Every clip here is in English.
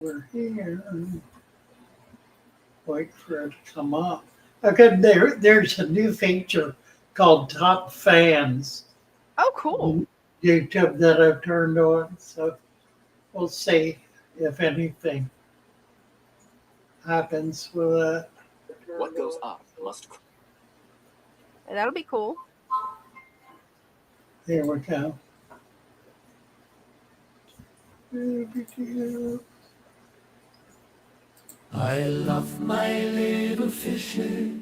We're here. Wait for it to come up. Okay, there's a new feature called Top Fans Oh, cool. on YouTube that I've turned on. So we'll see if anything happens with it. What goes up must. That'll be cool. There we go. I love my little fishes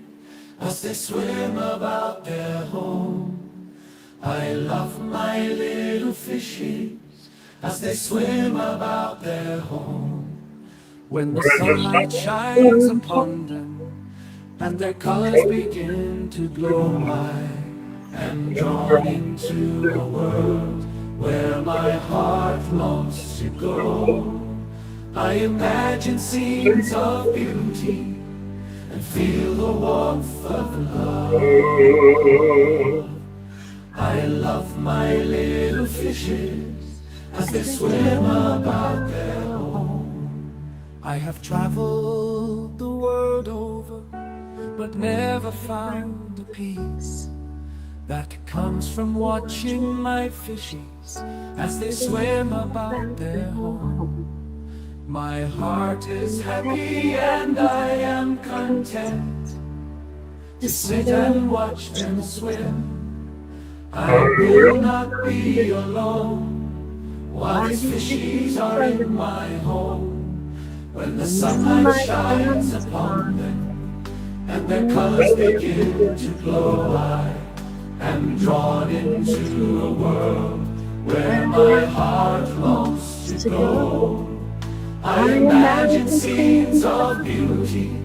as they swim about their home. I love my little fishes as they swim about their home. When the sunlight shines upon them and their colors begin to glow, I am drawn into a world where my heart longs to go. I imagine scenes of beauty and feel the warmth of love. I love my little fishes as they swim about their home. I have traveled the world over, but never found the peace that comes from watching my fishes as they swim about their home. My heart is happy and I am content to sit and watch them swim. I will not be alone while these fishies are in my home. When the sunlight shines upon them and their colors begin to glow, I am drawn into a world where my heart longs to go. I imagine scenes of beauty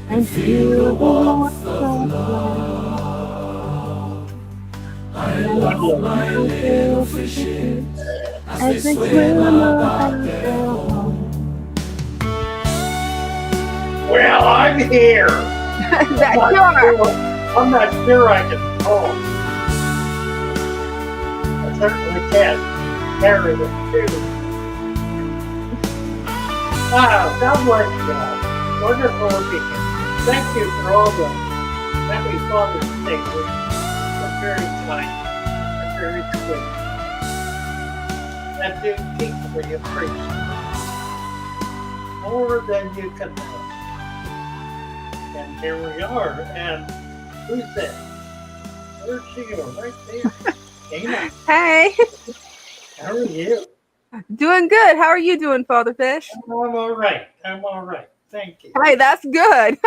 and feel the warmth of love. I love my little fishes as they swim about their home. Well, I'm here. I'm not sure I can talk. I certainly can carry the too. Wow, God bless you all. Wonderful weekend. Thank you for all the happy Father's Day wishes. They're very kind and very sweet. That do deeply appreciate. More than you can know. And here we are. And who's that? Where's she going? Right there. Dina. Hey, How are you? doing good. How are you doing, Father Fish? I'm all right. I'm all right. Thank you. Hey, that's good.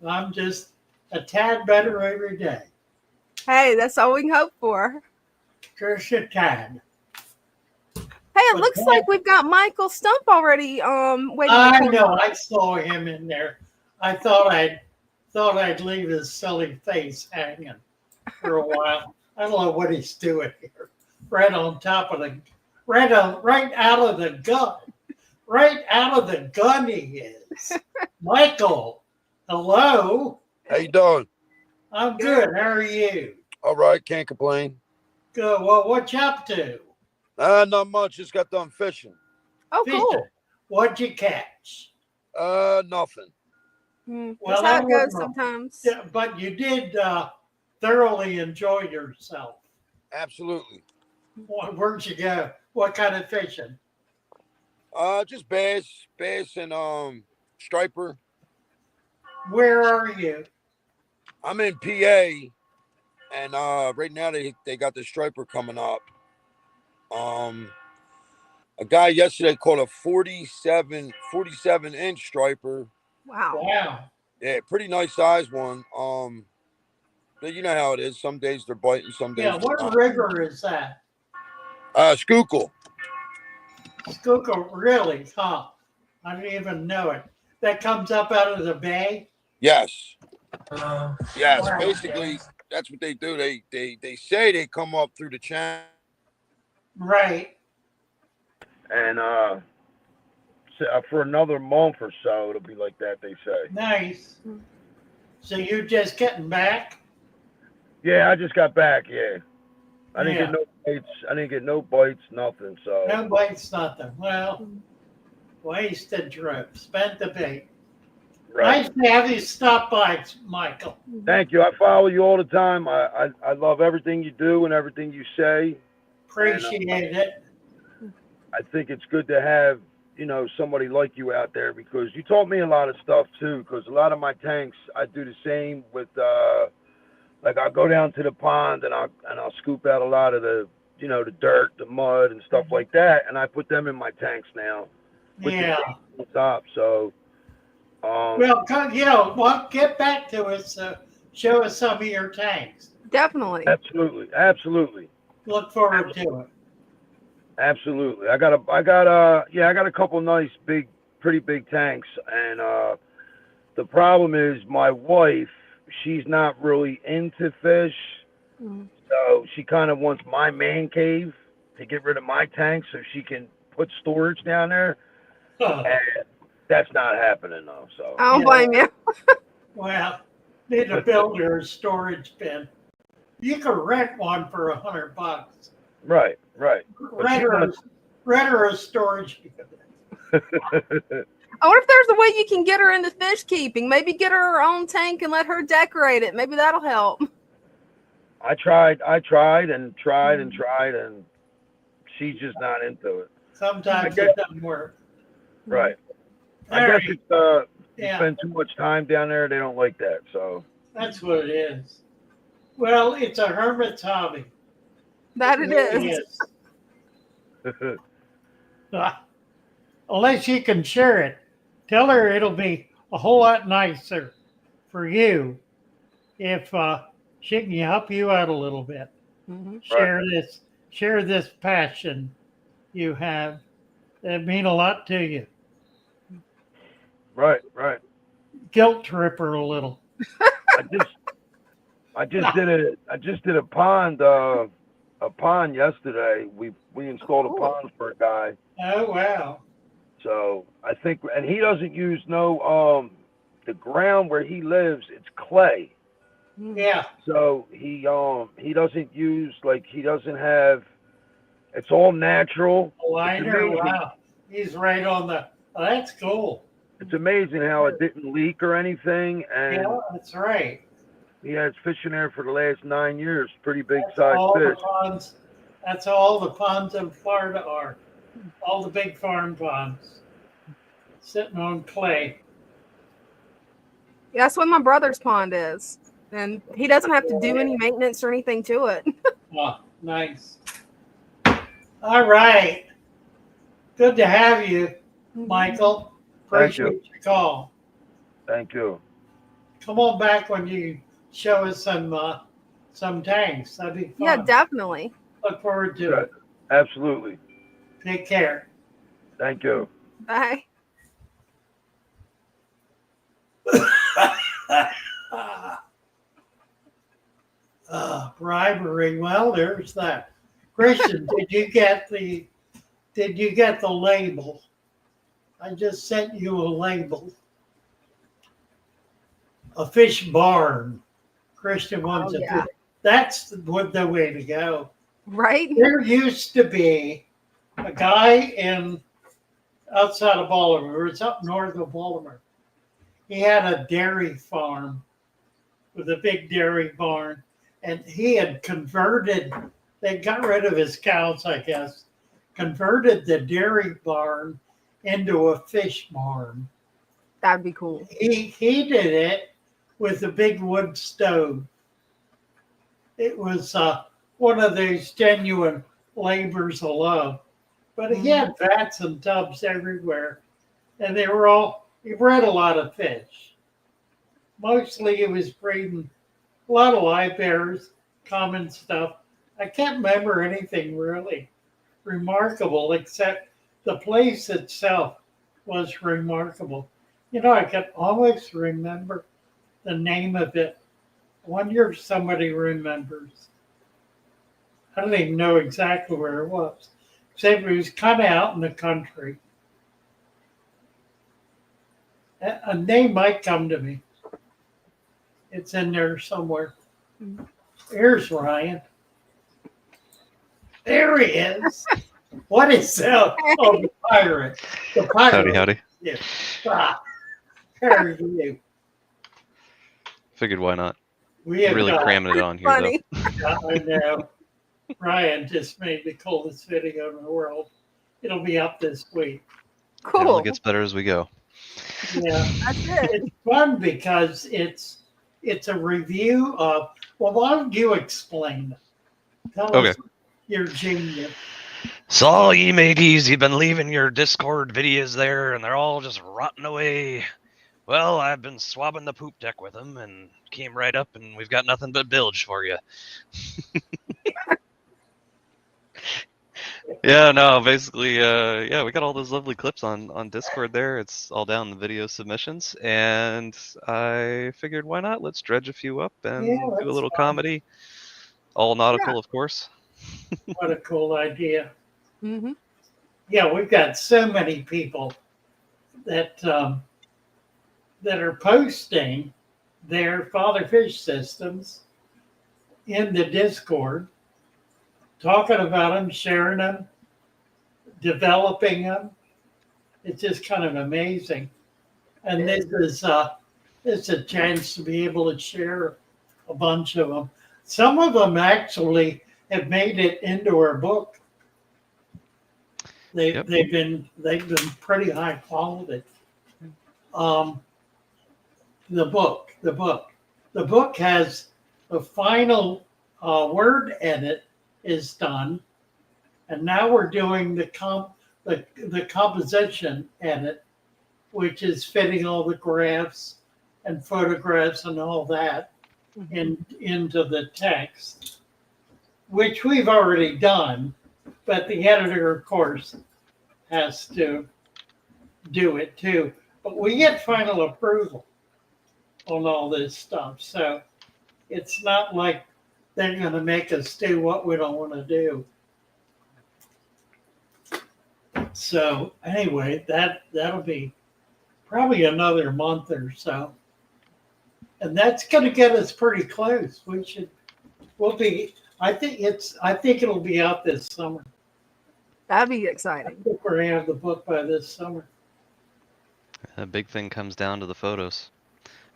I'm just a tad better every day. Hey, that's all we can hope for. Just a tad. Hey, it looks like we've got Michael Stump already waiting. I know. I saw him in there. I thought I'd leave his silly face hanging for a while. I don't know what he's doing here. Right on top of the right out of the gun. Right out of the gun he is. Michael, hello. How you doing? I'm good. How are you? All right, can't complain. Good. Well, what you up to? Not much. Just got done fishing. Oh, cool. Fishing. What'd you catch? Nothing. That's how it goes sometimes. Yeah, but you did thoroughly enjoy yourself. Absolutely. Where'd you go? What kind of fishing? Just bass and striper. Where are you? I'm in PA, and right now they got the striper coming up. A guy yesterday caught a 47 inch striper. Wow. Yeah, pretty nice size one. But you know how it is. Some days they're biting, some days they're what not. river is that? Schuylkill. Schuylkill, really? Huh? I didn't even know it. That comes up out of the bay? Yes. Yes. Wow. Basically, that's what they do. They say they come up through the channel. Right. And for another month or so, it'll be like that, they say. Nice. So you're just getting back? Yeah, I just got back, yeah. I didn't get no bites. Nothing. So no bites, nothing. Well, Wasted trip. Spent the bait. Right. Nice to have you stop by, Michael. Thank you. I follow you all the time. I love everything you do and everything you say. Appreciate it. I think it's good to have, somebody like you out there because you taught me a lot of stuff too. Because a lot of my tanks, I do the same with, like I'll go down to the pond and I'll scoop out a lot of the, the dirt, the mud and stuff like that, and I put them in my tanks now. With Yeah. the top. So. Well, get back to us. Show us some of your tanks. Definitely. Absolutely. Look forward to it. Absolutely. I got a couple nice pretty big tanks, and the problem is my wife, she's not really into fish, so she kind of wants my man cave to get rid of my tanks so she can put storage down there, and that's not happening though. So I don't blame you. Well, need to build her a storage bin. You can rent one for $100. Right. Rent her a storage bin. I wonder if there's a way you can get her into fish keeping. Maybe get her own tank and let her decorate it. Maybe that'll help. I tried and she's just not into it. Sometimes it doesn't work. Right. I guess it's you spend too much time down there, they don't like that. So that's what it is. Well, it's a hermit's hobby. That it is. Unless you can share it. Tell her it'll be a whole lot nicer for you if she can help you out a little bit. Mm-hmm. Share this passion you have. That mean a lot to you. Right. Guilt trip her a little. I just did a pond yesterday. We installed a pond for a guy. Oh wow. So I think, and he doesn't use the ground where he lives, it's clay. Yeah. So he doesn't use, he doesn't have, it's all natural. Liner, wow. He's right on the, that's cool. It's amazing how it didn't leak or anything. And yeah, that's right. He has fish in there for the last 9 years, pretty big size fish. That's how all the ponds in Florida are. All the big farm ponds. Sitting on clay. Yeah, that's what my brother's pond is. And he doesn't have to do any maintenance or anything to it. Oh, nice. All right. Good to have you, Michael. Appreciate your call. Thank you. Come on back when you show us some tanks. That'd be fun. Yeah, definitely. Look forward to it. Absolutely. Take care. Thank you. Bye. Bribery. Well, there's that. Christian, did you get the label? I just sent you a label. A fish barn. Christian wants a fish. That's the way to go. Right? There used to be a guy outside of Baltimore. It's up north of Baltimore. He had a dairy farm with a big dairy barn, and he had converted. They got rid of his cows, I guess. Converted the dairy barn into a fish barn. That'd be cool. He did it with a big wood stove. It was one of those genuine labors of love. But he had vats and tubs everywhere, and he bred a lot of fish. Mostly he was breeding a lot of live bears, common stuff. I can't remember anything really remarkable except the place itself was remarkable. I can always remember the name of it. I wonder if somebody remembers. I don't even know exactly where it was, except it was kind of out in the country. A name might come to me. It's in there somewhere. Here's Ryan. There he is. What is that? Oh, the pirate. The pirate. Howdy, howdy. Yeah. Ah, how are you? Figured why not? We have Really got, cramming it on here, Funny. I know. Ryan just made the coolest video in the world. It'll be up this week. though. It Cool. only gets better as we go. Yeah. That's it. It's fun because it's a review of, well, why don't you explain it? Tell Okay. us your genius. So all ye mateys, you've been leaving your Discord videos there, and they're all just rotting away. Well, I've been swabbing the poop deck with them, and came right up, and we've got nothing but bilge for you. Yeah, no, basically, yeah, we got all those lovely clips on Discord there. It's all down in the video submissions, and I figured why not? Let's dredge a few up and Yeah, do a that's little fun. comedy. All nautical, of course. What a cool idea. Hmm. Yeah, we've got so many people that that are posting their father fish systems in the Discord, talking about them, sharing them, developing them. It's just kind of amazing. And this is it's a chance to be able to share a bunch of them. Some of them actually have made it into our book. Yep. They've been pretty high quality. The book has the final word edit is done, and now we're doing the composition edit, which is fitting all the graphs and photographs and all that into the text, which we've already done, but the editor, of course, has to do it too. But we get final approval on all this stuff, so it's not like they're going to make us do what we don't want to do. So anyway, that'll be probably another month or so, and that's going to get us pretty close. We'll be. I think it'll be out this summer. That'd be I exciting. think we're going to have the book by this summer. The big thing comes down to the photos.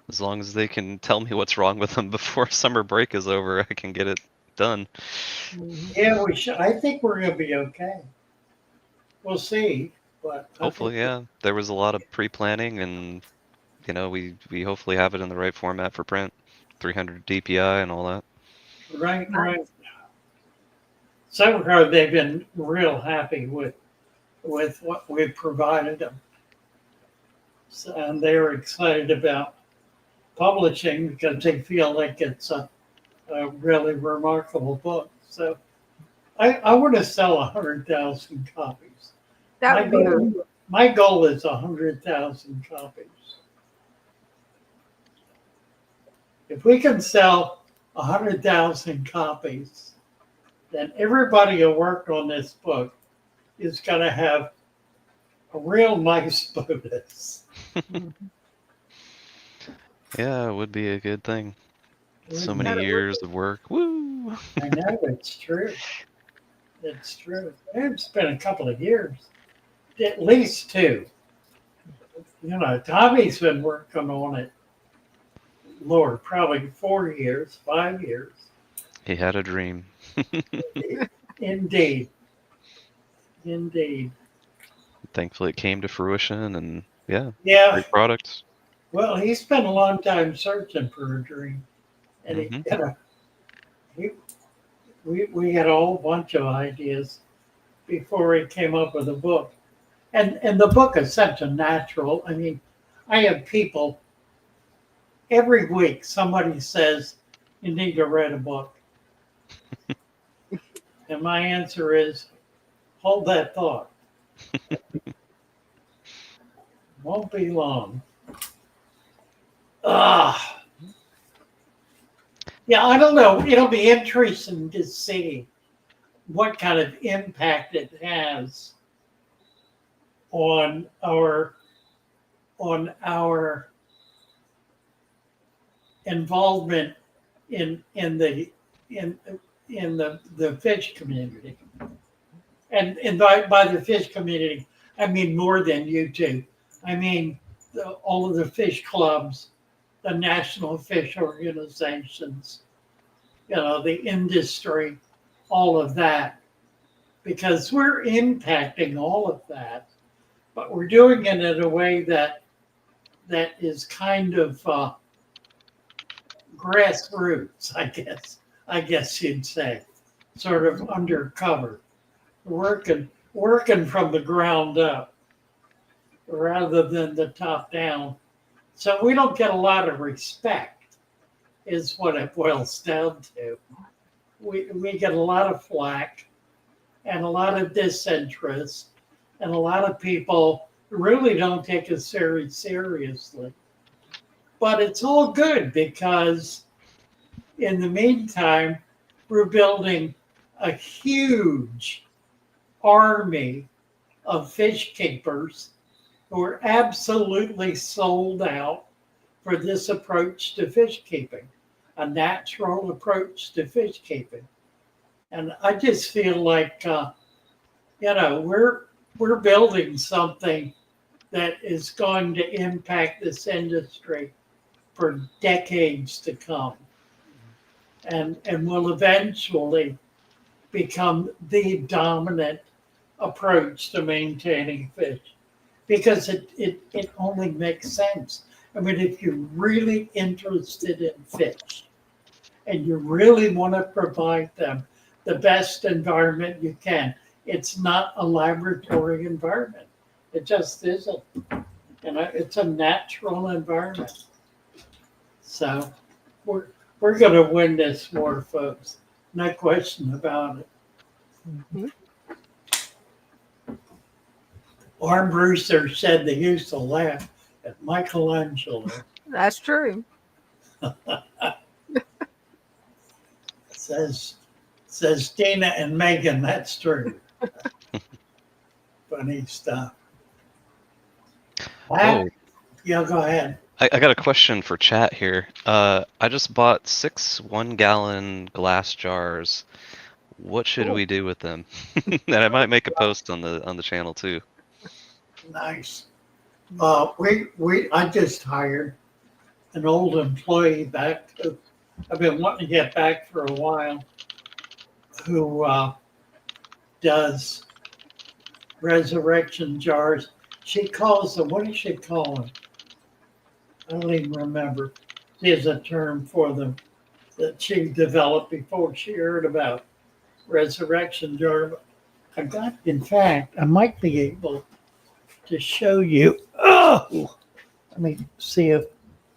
As long as they can tell me what's wrong with them before summer break is over, I can get it done. Yeah, we should. I think we're going to be okay. We'll see, but Hopefully, yeah. There was a lot of pre-planning, and we hopefully have it in the right format for print, 300 DPI and all that. Right. So far, they've been real happy with what we've provided them, so, and they're excited about publishing because they feel like it's a really remarkable book. So I want to sell 100,000 copies. That would be My goal is 100,000 copies. If we can sell 100,000 copies, then everybody who worked on this book is going to have a real nice bonus. Yeah, it would be a good thing. So Wouldn't many it? years of work. Woo! I know, it's true. It's true. It's been a couple of years, at least 2. Tommy's been working on it, Lord, probably 4 years, 5 years. He had a dream. Indeed. Thankfully, it came to fruition, and yeah, Yeah. great products. Well, he spent a long time searching for a dream, and we had a whole bunch of ideas before he came up with a book, and the book is such a natural. I mean, I have people every week. Somebody says you need to write a book, and my answer is, hold that thought. Won't be long. Yeah, I don't know. It'll be interesting to see what kind of impact it has on our involvement in the fish community. and by the fish community, I mean more than YouTube. I mean all of the fish clubs, the national fish organizations, the industry, all of that, because we're impacting all of that, but we're doing it in a way that is kind of grassroots, I guess you'd say, sort of undercover, working from the ground up rather than the top down. So we don't get a lot of respect, is what it boils down to. We get a lot of flack and a lot of disinterest and a lot of people really don't take us very seriously. But it's all good because in the meantime, we're building a huge army of fish keepers who are absolutely sold out for this approach to fish keeping, a natural approach to fish keeping. And I just feel like, we're building something that is going to impact this industry for decades to come, and will eventually become the dominant approach to maintaining fish, because it only makes sense. I mean, if you're really interested in fish and you really want to provide them the best environment you can, it's not a laboratory environment. It just isn't. It's a natural environment. So we're going to win this war, folks. No question about it. Mm-hmm. Armbruster said they used to laugh at Michelangelo. That's true. says Dina and Megan. That's true. Funny stuff. Oh, Yeah, go ahead. I got a question for chat here. I just bought 6 1-gallon glass jars. What should Cool. we do with them? And I might make a post on the channel too. Nice. I just hired an old employee back. I've been wanting to get back for a while. Who does resurrection jars? She calls them. What does she call them? I don't even remember. She has a term for them that she developed before she heard about resurrection jar. In fact, I might be able to show you. Oh, let me see if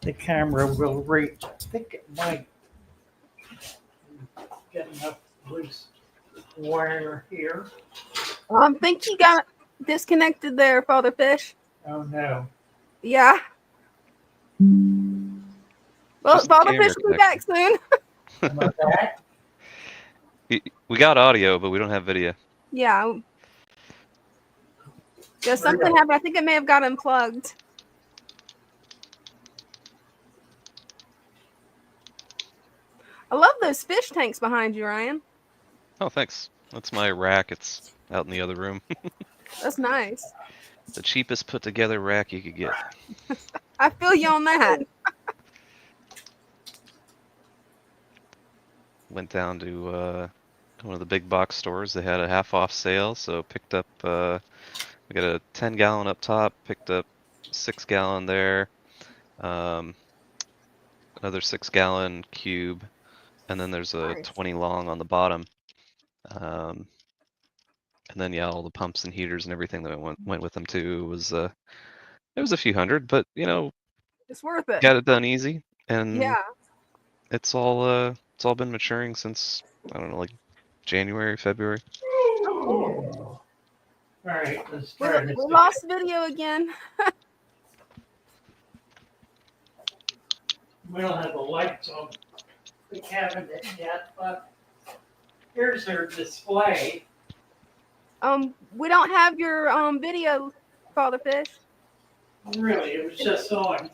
the camera will reach. I think it might. Getting up loose wire here. I think you got disconnected there, Father Fish. Oh no. Yeah. Well, Just the Father camera Fish will be back soon. Am I back? We got audio, but we don't have video. Yeah. Yeah, something happened. I think it may have got unplugged. I love those fish tanks behind you, Ryan. Oh, thanks. That's my rack. It's out in the other room. That's nice. The cheapest put together rack you could get. I feel you on that. Went down to one of the big box stores. They had a half off sale, so picked up. We got a 10-gallon up top. Picked up 6-gallon there. Another 6-gallon cube, and then there's a Nice. 20 long on the bottom. And then all the pumps and heaters and everything that went with them too. It was a few hundred, but It's worth it. got it done easy, and Yeah. it's all been maturing since, I don't know, like January, February. All right, let's try this. We lost video again. We don't have the lights on the cabinet yet, but here's their display. We don't have your video, Father Fish. Really, it was just on.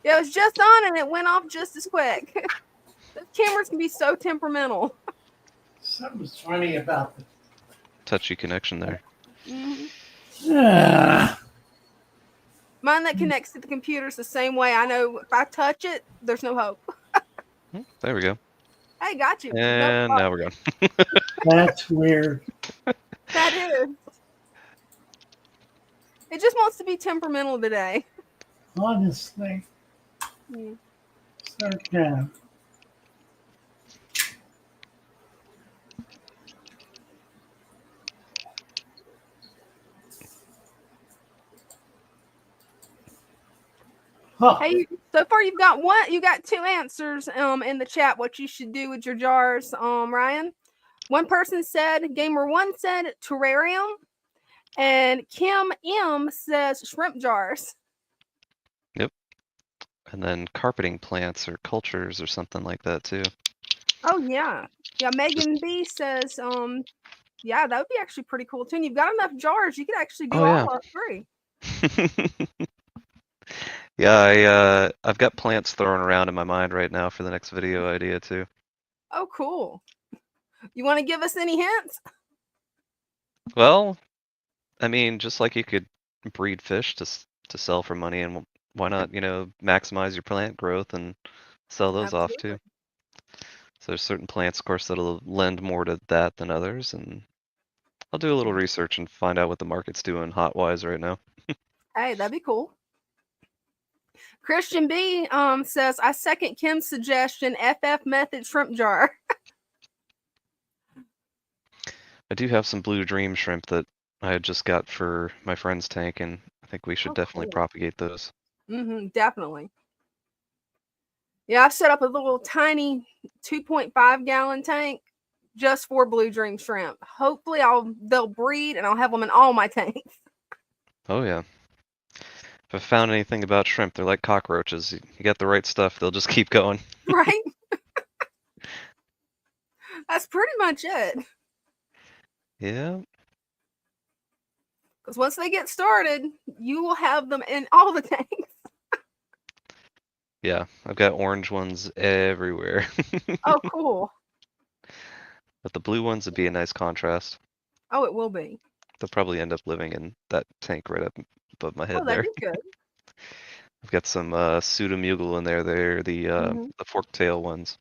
Yeah, it was just on and it went off just as quick. The cameras can be so temperamental. Something's funny about touchy connection there. Hmm. Ah, Mine that connects to the computer's the same way. I know if I touch it, there's no hope. There we go. Hey, got you. No, And now we're gone. that's weird. that is. It just wants to be temperamental today. Honestly. Mm. Okay. Huh. Hey, so far you've got one. You got two answers in the chat. What you should do with your jars, Ryan. One person said Gamer One said terrarium, and Kim M says shrimp jars. Yep. And then carpeting plants or cultures or something like that too. Oh yeah, yeah. Megan B says yeah, that would be actually pretty cool too. And you've got enough jars, you could actually do Oh, yeah. all three. Yeah, I've got plants thrown around in my mind right now for the next video idea too. Oh, cool. You want to give us any hints? Well, I mean, just like you could breed fish to sell for money, and why not, maximize your plant growth and sell those off too. Absolutely. So there's certain plants, of course, that'll lend more to that than others, and I'll do a little research and find out what the market's doing hot-wise right now. Hey, that'd be cool. Christian B says, I second Kim's suggestion, FF method shrimp jar. I do have some blue dream shrimp that I had just got for my friend's tank, and I think we should definitely cool. propagate those. Definitely. Yeah, I've set up a little tiny 2.5 gallon tank just for blue dream shrimp. Hopefully they'll breed and I'll have them in all my tanks. Oh yeah. If I found anything about shrimp, they're like cockroaches. You get the right stuff, they'll just keep going. Right? That's pretty much it. Yeah. Because once they get started, you will have them in all the tanks. Yeah, I've got orange ones everywhere. Oh, cool. But the blue ones would be a nice contrast. Oh, it will be. They'll probably end up living in that tank right up above my head Oh, there. that'd be good. I've got some pseudomugal in there. They're the fork tail ones.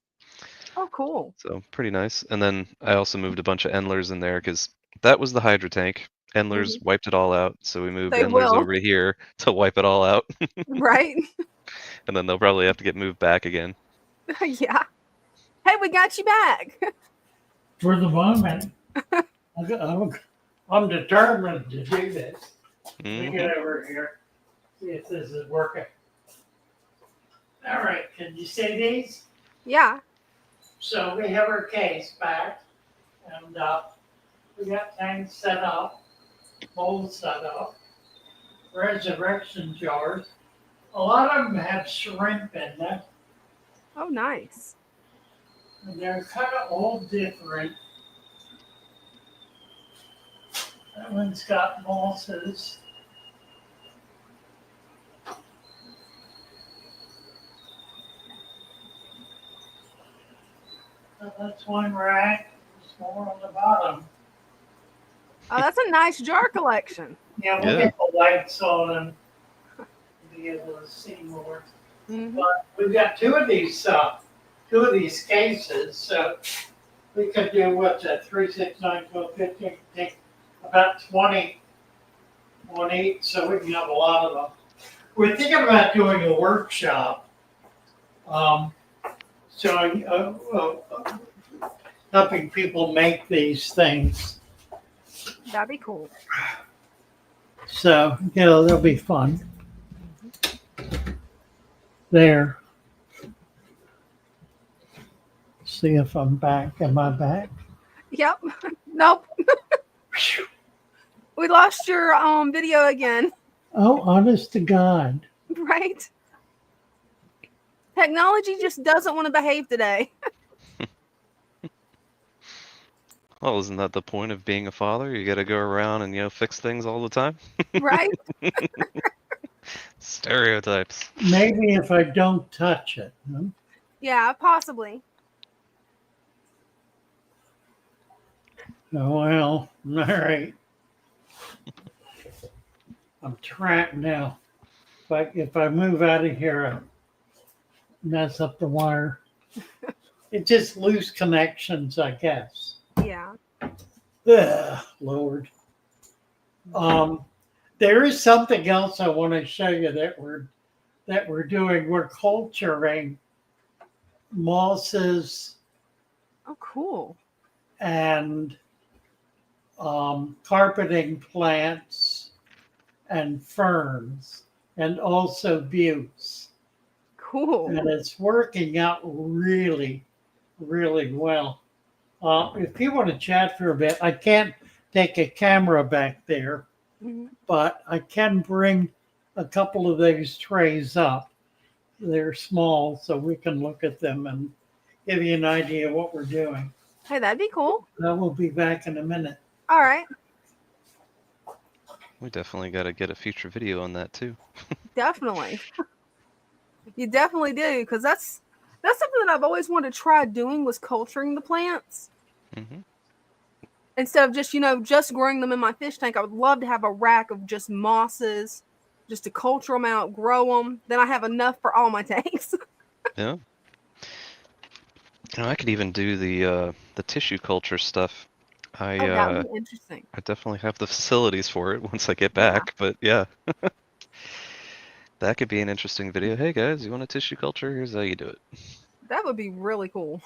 Oh, cool. So pretty nice. And then I also moved a bunch of endlers in there because that was the hydra tank. Endlers wiped it all out, so we moved They endlers will. over to here to wipe it all out. Right? And then they'll probably have to get moved back again. Yeah. Hey, we got you back. For the moment, I'm determined to do this. Let me Mhm. get over here, see if this is working. All right, can you see these? Yeah. So we have our case back, and we got things set up, bowls set up, resurrection jars. A lot of them have shrimp in them, Oh, nice. and they're kind of all different. That one's got mosses. That's one rack. There's more on the bottom. Oh, that's a nice jar collection. Yeah, we'll Yeah. get the lights on and be able to see more. Mhm. But we've got two of these cases, so we could do what's that, 3, 6, 9, 12, 15, take about 20 on each, so we can have a lot of them. We're thinking about doing a workshop, showing, helping people make these things. That'd be cool. So, they'll be fun. There. See if I'm back. Am I back? Yep. Nope. We lost your video again. Oh, honest to God. Right? Technology just doesn't want to behave today. Well, isn't that the point of being a father? You got to go around and fix things all the time. Right? Stereotypes. Maybe if I don't touch it. Huh? Yeah, possibly. Oh, well, all right. I'm trapped now. If I move out of here, I mess up the wire. It just loose connections, I guess. Yeah. Ugh, Lord. There is something else I want to show you that we're doing. We're culturing mosses Oh, cool. and carpeting plants and ferns and also buttes. Cool. And it's working out really, really well. If you want to chat for a bit, I can't take a camera back there, Mhm. but I can bring a couple of these trays up. They're small, so we can look at them and give you an idea of what we're doing. Hey, that'd be cool. I will be back in a minute. All right. We definitely got to get a future video on that too. Definitely. You definitely do, because that's something that I've always wanted to try doing, was culturing the plants. Hmm. Instead of just, just growing them in my fish tank. I would love to have a rack of just mosses, just to culture them out, grow them. Then I have enough for all my tanks. Yeah. I could even do the tissue culture stuff. Oh, that would be interesting. I definitely have the facilities for it once I get Yeah. back, but yeah. That could be an interesting video. Hey guys, you want a tissue culture? Here's how you do it. That would be really cool.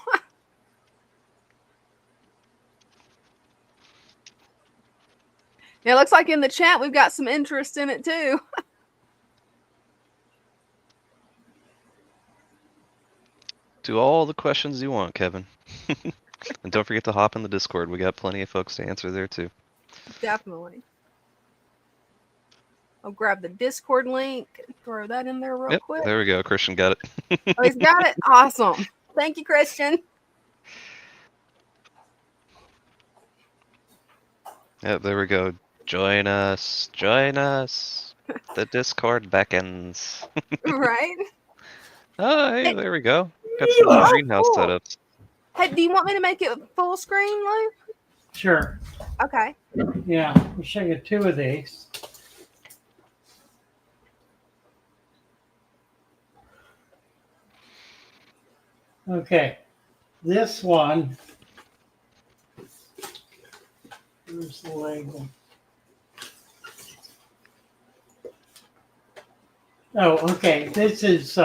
It looks like in the chat we've got some interest in it too. Do all the questions you want, Kevin. And don't forget to hop in the Discord. We got plenty of folks to answer there too. Definitely. I'll grab the Discord link, throw that in there real Yep, quick. there we go. Christian got it. Oh, he's got it? Awesome. Thank you, Christian. Yep, there we go. Join us. Join us. The Discord beckons. Right? Oh, hey, Hey. there we go. Got some Oh, greenhouse cool. setups. Hey, do you want me to make it full screen, Lou? Sure. Okay. Yeah, I'll show you two of these. Okay, this one, here's the label. Oh, okay, this is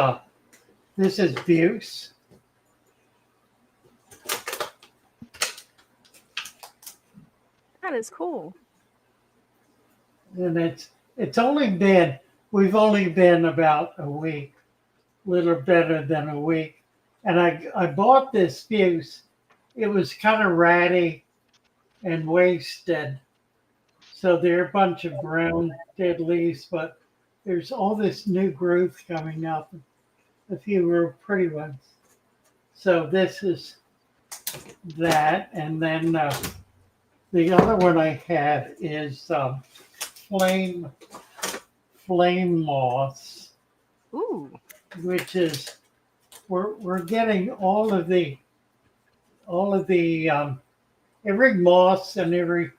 Buse. That is cool. And we've only been about a week, little better than a week. And I bought this fuse. It was kind of ratty and wasted. So there are a bunch of brown dead leaves, but there's all this new growth coming up. A few real pretty ones. So this is that. And then the other one I have is flame moss, Ooh. which is we're getting all of the every moss and every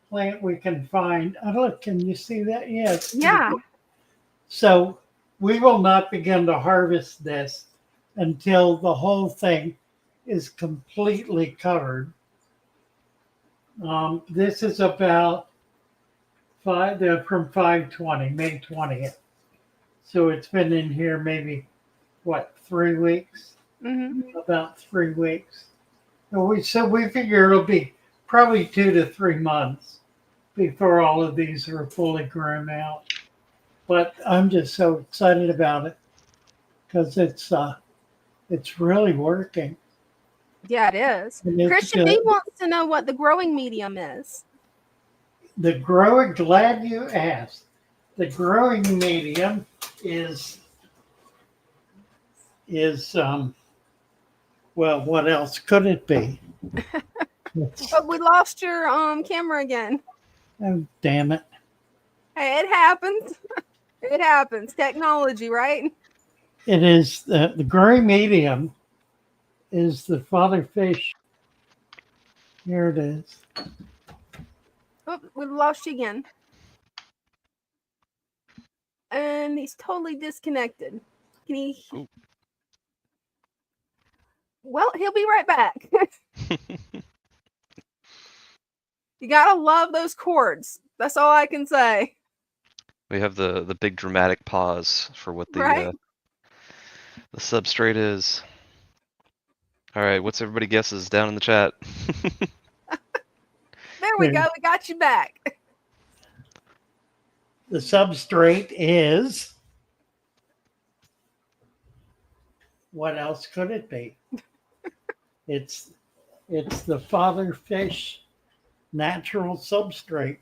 plant we can find. I don't know, can you see that? Yes. Yeah. So we will not begin to harvest this until the whole thing is completely covered. This is about from 5/20, May 20th. So it's been in here maybe, 3 weeks? Mm-hmm. About 3 weeks. And we figure it'll be probably 2 to 3 months before all of these are fully grown out. But I'm just so excited about it because it's really working. Yeah, it is. And it's Christian good. B wants to know what the growing medium is. Glad you asked. The growing medium is well, what else could it be? But we lost your camera again. Oh, damn it. Hey, it happens. It happens. Technology, right? It is the growing medium is the father fish Here it is. Oh, we lost you again. And he's totally disconnected. Can he? Ooh. Well, he'll be right back. You gotta love those chords. That's all I can say. We have the big dramatic pause for what Right? the substrate is. All right, what's everybody guesses down in the chat? There we go. We got you back. The substrate is, what else could it be? It's the father fish natural substrate.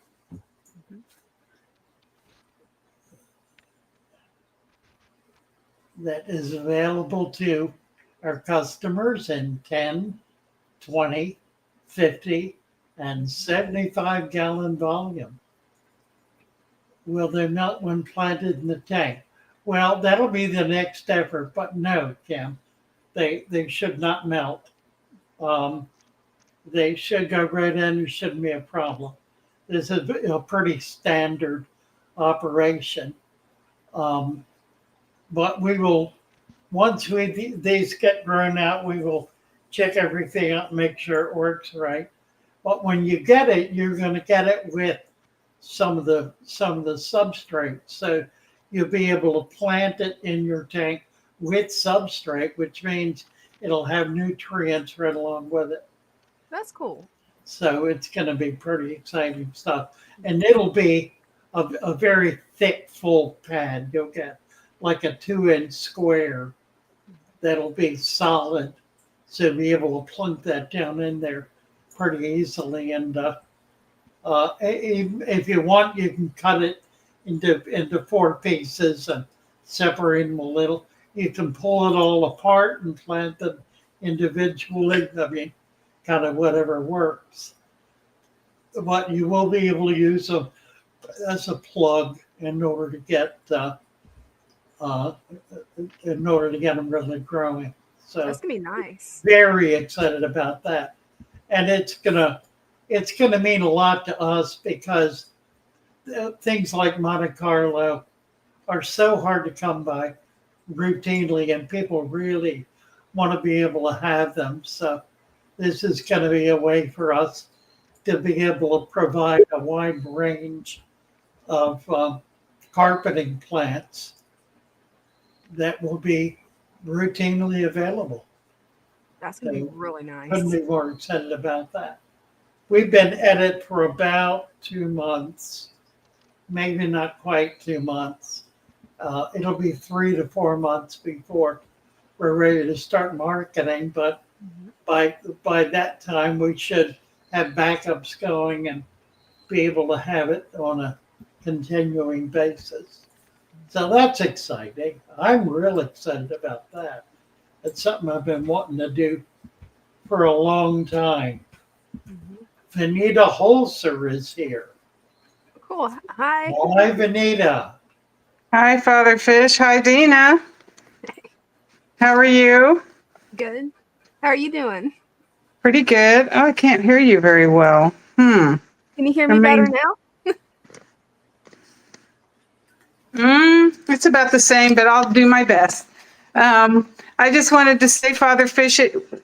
That is available to our customers in 10, 20, 50, and 75 gallon volume. Will they melt when planted in the tank? Well, that'll be the next effort, but no, Kim, they should not melt. They should go right in. There shouldn't be a problem. This is a pretty standard operation. But we will, once these get grown out, we will check everything out and make sure it works right. But when you get it, you're going to get it with some of the substrate. So you'll be able to plant it in your tank with substrate, which means it'll have nutrients right along with it. That's cool. So it's going to be pretty exciting stuff. And it'll be a very thick, full pad. You'll get like a 2-inch square that'll be solid. So you'll be able to plunk that down in there pretty easily. And if you want, you can cut it into 4 pieces and separate them a little. You can pull it all apart and plant them individually. I mean, kind of whatever works. But you will be able to use them as a plug in order to get them really growing. So That's gonna be nice. very excited about that. And it's gonna mean a lot to us because things like Monte Carlo are so hard to come by routinely, and people really want to be able to have them. So this is going to be a way for us to be able to provide a wide range of carpeting plants that will be routinely available. That's gonna be really nice. Couldn't be more excited about that. We've been at it for about 2 months, maybe not quite 2 months. It'll be 3 to 4 months before we're ready to start marketing, but by that time we should have backups going and be able to have it on a continuing basis. So that's exciting. I'm real excited about that. It's something I've been wanting to do for a long time. Vanita Holzer is here. Cool. Hi. Hi, Vanita. Hi, Father Fish. Hi, Dina. How are you? Good. How are you doing? Pretty good. Oh, I can't hear you very well. Can you hear me better now? It's about the same, but I'll do my best. I just wanted to say, Father Fish,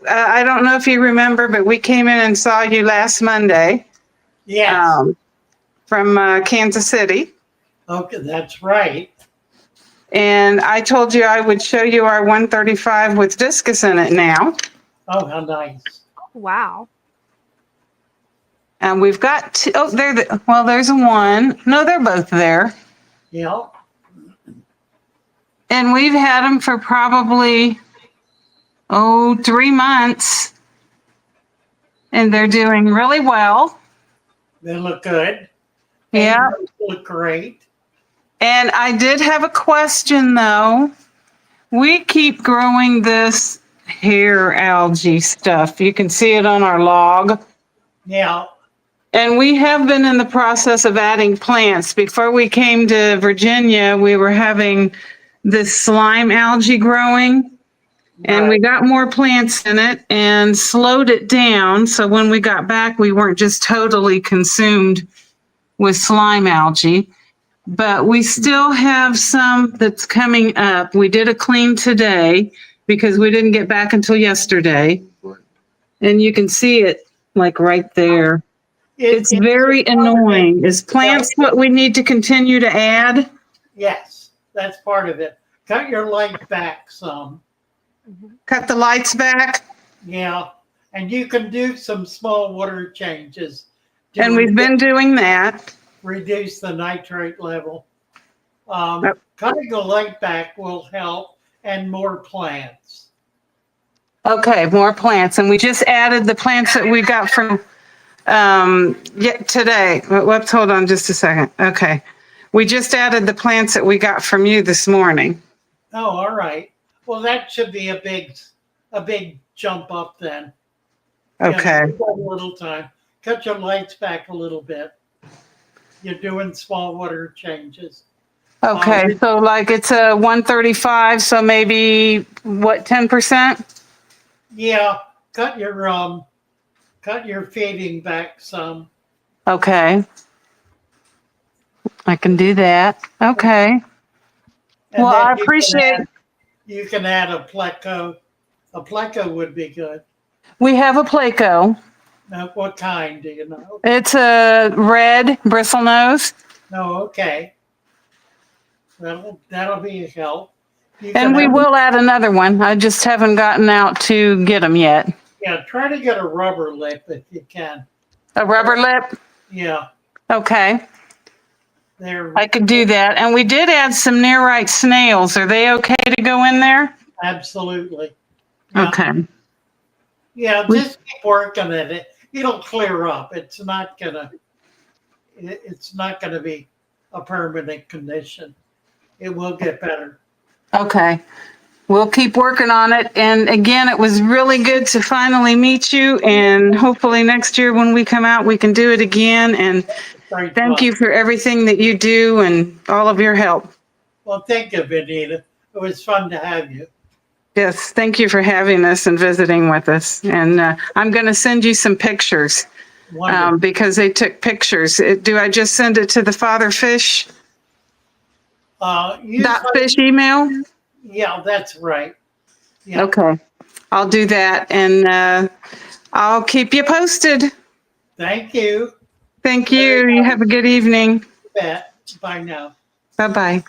I don't know if you remember, but we came in and saw you last Monday. Yes. From Kansas City. Okay, that's right. And I told you I would show you our 135 with discus in it now. Oh, how nice. Wow. And we've got two. Oh, there's one. No, they're both there. Yeah. And we've had them for probably, 3 months. And they're doing really well. They look good. Yeah. They look great. And I did have a question though. We keep growing this hair algae stuff. You can see it on our log. Yeah. And we have been in the process of adding plants. Before we came to Virginia, we were having this slime algae growing. And we got more plants in it and slowed it down. So when we got back, we weren't just totally consumed with slime algae. But we still have some that's coming up. We did a clean today because we didn't get back until yesterday. And you can see it like right there. It's very annoying. Is plants what we need to continue to add? Yes, that's part of it. Cut your light back some. Cut the lights back? Yeah, and you can do some small water changes. to And we've been doing that. reduce the nitrate level. Cutting the light back will help, and more plants. Okay, more plants. And we just added the plants that we got from today. Whoops, hold on just a second. Okay. We just added the plants that we got from you this morning. Oh, all right. Well, that should be a big jump up then. Okay. Yeah, give that a little time. Cut your lights back a little bit. You're doing small water changes. Okay, so like it's a 135, so maybe what, 10%? Yeah, cut your feeding back some. Okay. I can do that. Okay. And Well, then I appreciate. You can add a pleco. A pleco would be good. We have a Placo. Now, what kind do you know? It's a red bristlenose. No, okay. That'll be a help. And we will add another one. I just haven't gotten out to get them yet. Yeah, try to get a rubber lip if you can. A rubber lip? Yeah, Okay. they're I could do that. And we did add some nearite snails. Are they okay to go in there? absolutely. Yeah. Okay. Yeah, just keep working at it. It'll clear up. It's not gonna be a permanent condition. It will get better. Okay. We'll keep working on it. And again, it was really good to finally meet you. And hopefully next year when we come out, we can do it again. And Very thank fun. you for everything that you do and all of your help. Well, thank you, Benita. It was fun to have you. Yes, thank you for having us and visiting with us. And I'm going to send you some pictures Wonderful. because they took pictures. Do I just send it to the fatherfish .fish email? Yeah, that's right. Yeah. Okay, I'll do that and I'll keep you posted. Thank you. Thank you. You have a good evening. Bet. Bye now. Bye-bye.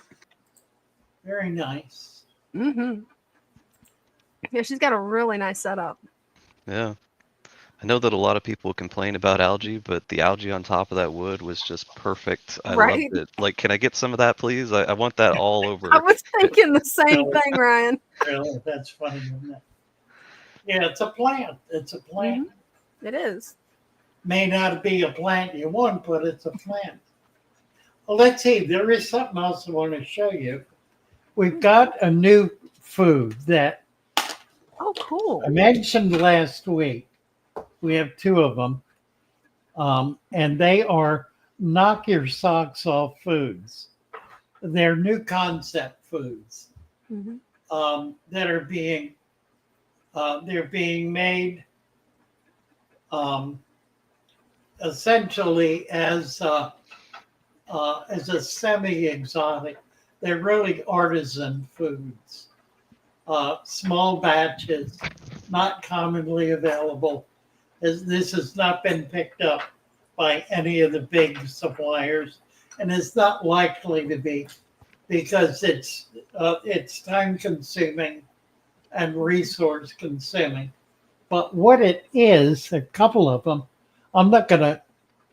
Very nice. Mm-hmm. Yeah, she's got a really nice setup. Yeah. I know that a lot of people complain about algae, but the algae on top of that wood was just perfect. I Right? loved it. Like, can I get some of that, please? I want that all over. I was thinking the same thing, Ryan. Really, that's funny, isn't it? Yeah, it's a plant. It's a plant. It is. May not be a plant you want, but it's a plant. Well, let's see. There is something else I want to show you. We've got a new food that Oh, cool. I mentioned last week. We have two of them, and they are knock your socks off foods. They're new concept foods that are being they're being made essentially as a semi-exotic. They're really artisan foods, small batches, not commonly available. As this has not been picked up by any of the big suppliers, and it's not likely to be because it's time consuming and resource consuming. But what it is, a couple of them, I'm not going to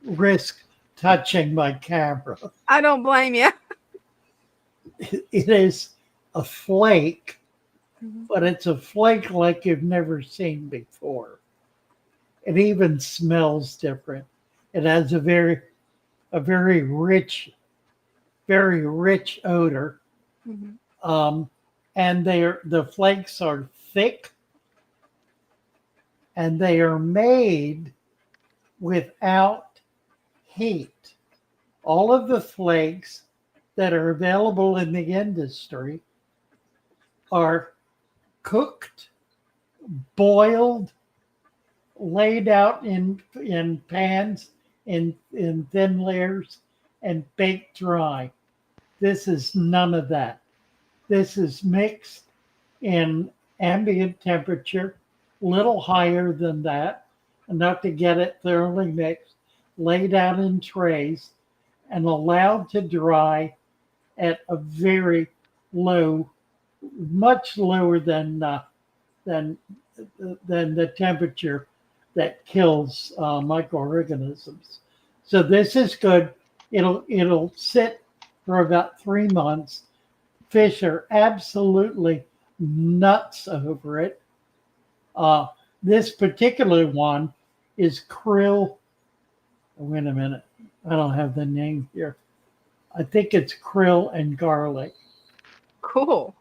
risk touching my camera. I don't blame you. It is a flake, but it's a flake like you've never seen before. It even smells different. It has a very rich odor. And the flakes are thick, and they are made without heat. All of the flakes that are available in the industry are cooked, boiled, laid out in pans in thin layers, and baked dry. This is none of that. This is mixed in ambient temperature, little higher than that, enough to get it thoroughly mixed, laid out in trays, and allowed to dry at a very low, much lower than the temperature that kills microorganisms. So this is good. It'll sit for about 3 months. Fish are absolutely nuts over it. This particular one is krill. Wait a minute. I don't have the name here. I think it's krill and garlic. Cool.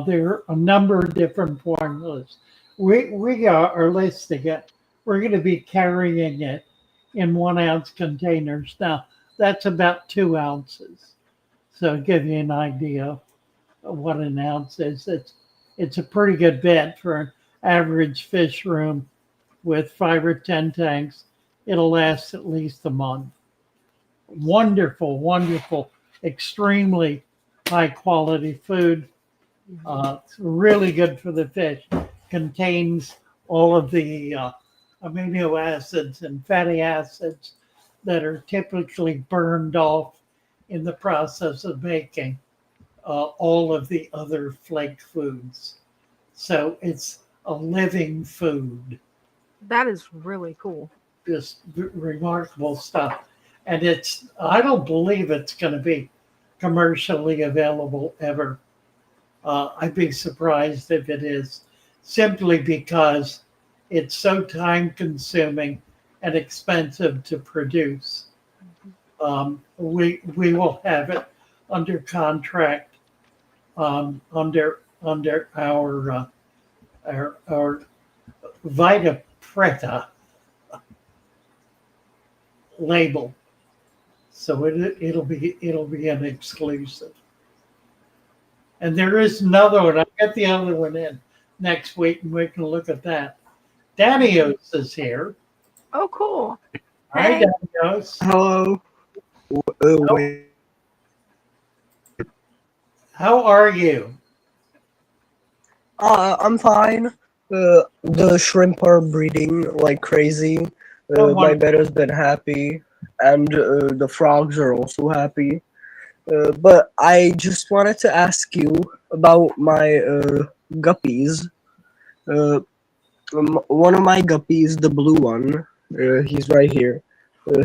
There are a number of different formulas. We are listing it. We're going to be carrying it in 1 ounce containers. Now, that's about 2 ounces. So to give you an idea of what an ounce is, it's a pretty good bet for an average fish room with 5 or 10 tanks. It'll last at least a month. Wonderful, wonderful, extremely high quality food. It's really good for the fish. Contains all of the amino acids and fatty acids that are typically burned off in the process of making all of the other flake foods. So it's a living food. That is really cool. Just remarkable stuff. And I don't believe it's going to be commercially available ever. I'd be surprised if it is, simply because it's so time consuming and expensive to produce. We will have it under contract under our Vita Preta label, so it'll be an exclusive. And there is another one. I'll get the other one in next week, and we can look at that. Danios is here. Oh, cool. Hi, Hey. Danios. Hello. Wait. How are you? I'm fine. The shrimp are breeding like crazy. Oh, My bed has been happy, and the frogs are also happy. But I just wanted to ask you about my guppies. One of my guppies, the blue one, he's right here,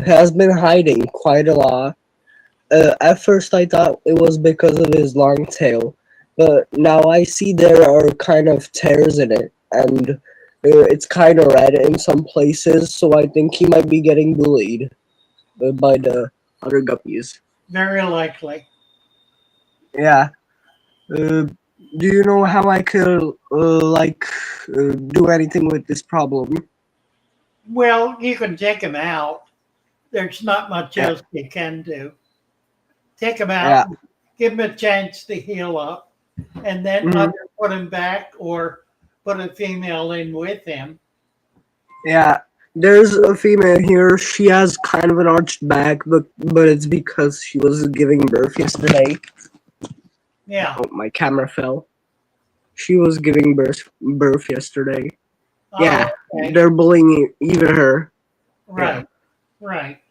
has been hiding quite a lot. At first I thought it was because of his long tail, but now I see there are kind of tears in it, and it's kind of red in some places, so I think he might be getting bullied by the other guppies. Very likely. Yeah. Do you know how I could do anything with this problem? Well, you can take him out. There's not much Yeah. else you can do. Take him out, Yeah. give him a chance to heal up, and then Mhm. either put him back or put a female in with him. Yeah. There's a female here. She has kind of an arched back, but it's because she was giving birth yesterday. Yeah. Oh, my camera fell. She was giving birth yesterday. Yeah. Oh, okay. They're bullying even her. Right. Right.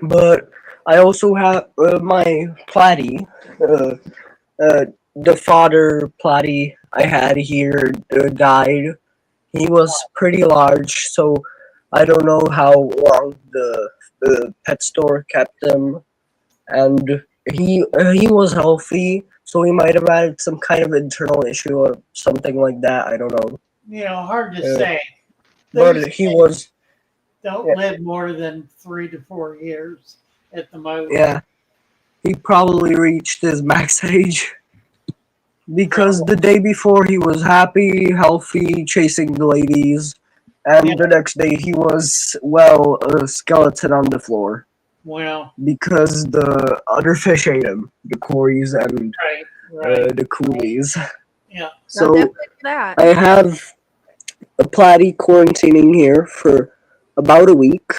But I also have my platy. The father platy I had here died. He was pretty large, so I don't know how long the pet store kept him. And he was healthy, so he might have had some kind of internal issue or something like that. I don't know. Hard to Uh, say. But These he things was, don't yeah. live more than 3 to 4 years at the most. yeah, he probably reached his max age. Because the day before he was happy, healthy, chasing the ladies, and Yeah. the next day he was, well, a skeleton on the floor. Well, Because the other fish ate him, the cories and right, right. the coolies. Yeah. I'll So definitely do that. I have a platy quarantining here for about a week,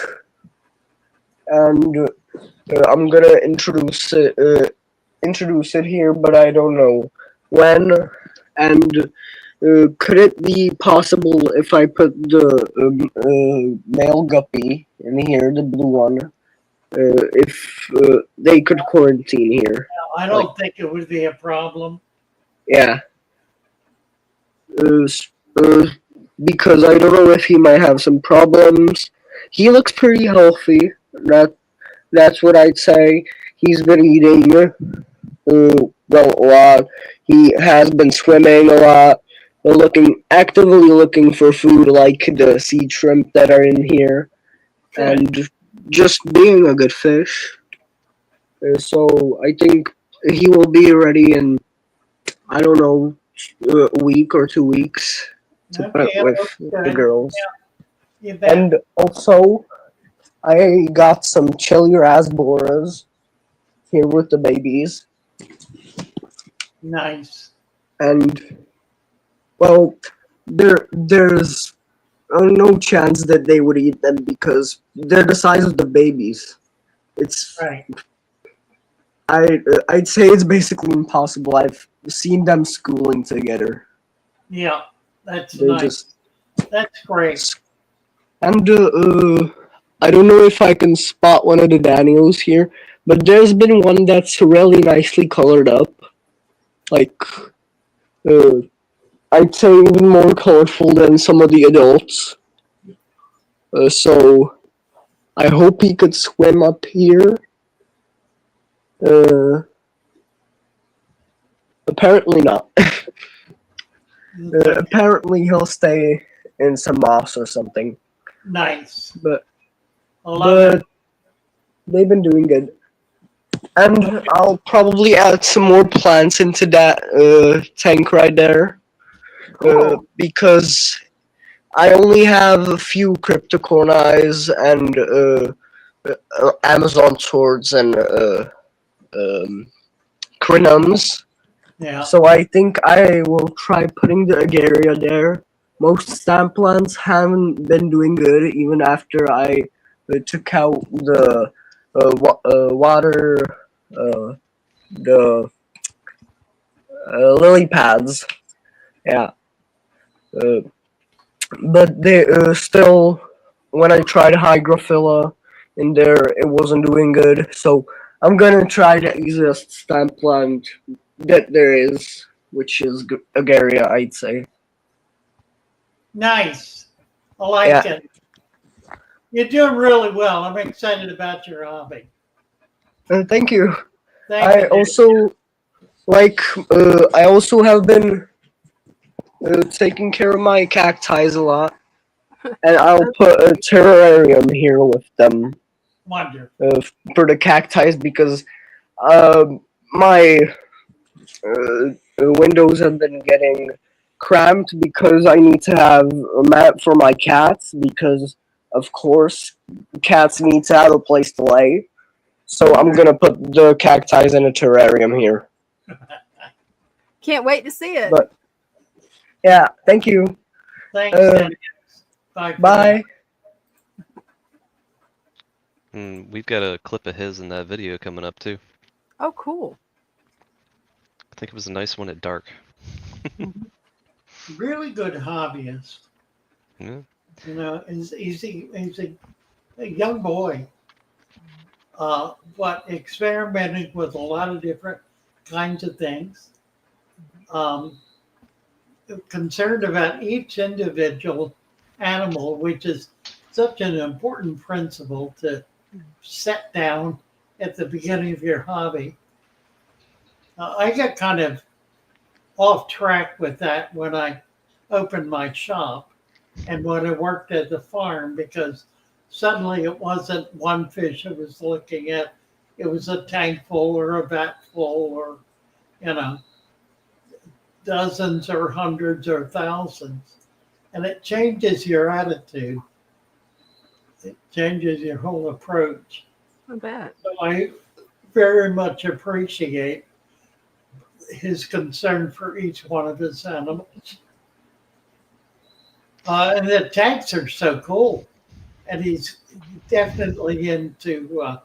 and I'm gonna introduce it here, but I don't know when. And could it be possible if I put the male guppy in here, the blue one, if they could quarantine here? I don't think it would be a problem. Yeah. Uh, s- uh, because I don't know if he might have some problems. He looks pretty healthy. That's what I'd say. He's been eating well a lot. He has been swimming a lot. Actively looking for food like the sea shrimp that are in here, Good. and just being a good fish. So I think he will be ready in, I don't know, a week or 2 weeks to put Okay, with looks the good. girls. You bet. And also, I got some chili raspberries here with the babies. Nice. And, well, there's no chance that they would eat them because they're the size of the babies. It's Right. I'd say it's basically impossible. I've seen them schooling together. Yeah. That's They nice. just That's great. and I don't know if I can spot one of the Daniels here, but there's been one that's really nicely colored up, like uh, I'd say even more colorful than some of the adults. So I hope he could swim up here. Uh, Apparently not. Apparently he'll stay in some moss or something. Nice. But I love it. they've been doing good. And I'll probably add some more plants into that tank right there. Cool. Because I only have a few cryptocornis and Amazon swords and crinums. Yeah. So I think I will try putting the ageria there. Most stamp plants haven't been doing good even after I took out the water, the lily pads. Yeah. Uh, but they still, when I tried Hygrophila in there, it wasn't doing good. So I'm gonna try the easiest stamp plant that there is, which is Agaria, I'd say. Nice. I like Yeah. it. You're doing really well. I'm excited about your hobby. Thank you. Thank I you. also I also have been taking care of my cacti a lot, and I'll put a terrarium here with them Wonderful. for the cacti because my windows have been getting cramped because I need to have a mat for my cats because, of course, cats need to have a place to lay. So I'm gonna put the cacti in a terrarium here. Can't wait to see it. But yeah, thank you. Thanks, Uh, Dennis. Bye. for Bye. And we've got a clip of his in that video coming up too. Oh, cool. I think it was a nice one at dark. now. Really good hobbyist. Yeah. You know, he's a young boy, but experimenting with a lot of different kinds of things. Um, Concerned about each individual animal, which is such an important principle to set down at the beginning of your hobby. I got kind of off track with that when I opened my shop and when I worked at the farm because suddenly it wasn't one fish I was looking at. It was a tank full or a vat full or, you know, dozens or hundreds or thousands. And it changes your attitude. It changes your whole approach. I bet. So I very much appreciate his concern for each one of his animals. And the tanks are so cool, and he's definitely into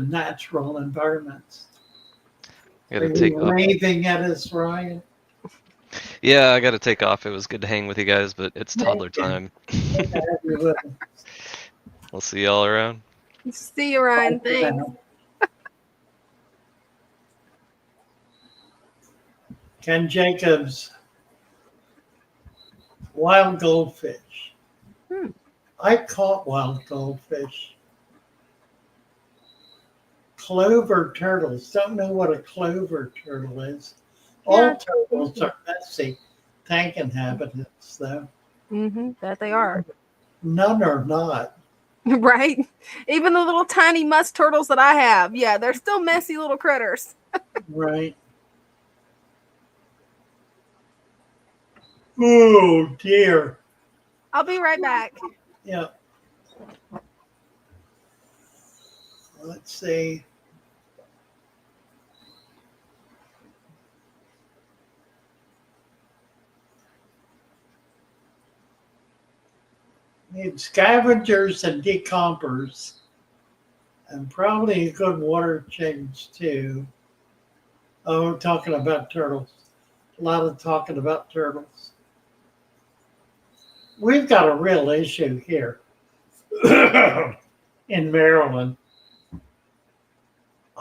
natural environments. I Are gotta you take off. waving at us, Ryan? Yeah, I gotta take off. It was good to hang with you guys, but it's toddler Thank you. time. Good to have you with us. We'll see y'all around. See you, Ryan. Bye for Thanks. now. Ken Jacobs, wild goldfish. Hmm. I caught wild goldfish. Clover turtles. Don't know what a clover turtle is. All Yeah. turtles are messy tank inhabitants, though. That they are. None are not. Right? Even the little tiny musk turtles that I have. Yeah, they're still messy little critters. Right. Oh, dear. I'll be right back. Yeah. Let's see. Need scavengers and decompers, and probably a good water change too. Oh, we're talking about turtles. A lot of talking about turtles. We've got a real issue here in Maryland.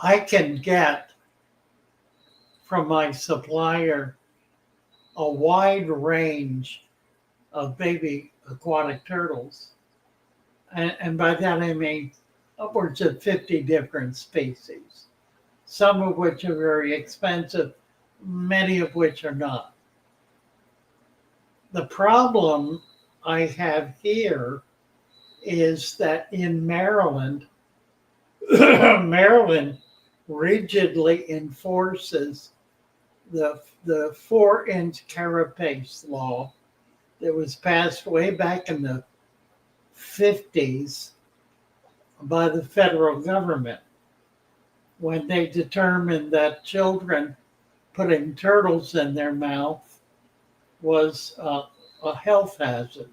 I can get from my supplier a wide range of baby aquatic turtles. And by that I mean upwards of 50 different species, some of which are very expensive, many of which are not. The problem I have here is that in Maryland, Maryland rigidly enforces the 4-inch carapace law that was passed way back in the 50s by the federal government when they determined that children putting turtles in their mouth was a health hazard.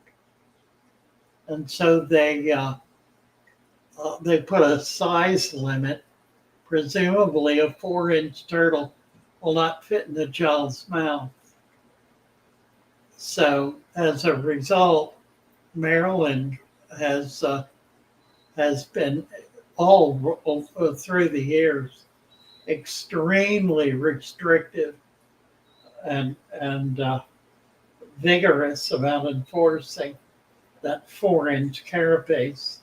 And so they put a size limit. Presumably a 4-inch turtle will not fit in the child's mouth. So as a result, Maryland has been all through the years extremely restrictive and vigorous about enforcing that 4-inch carapace,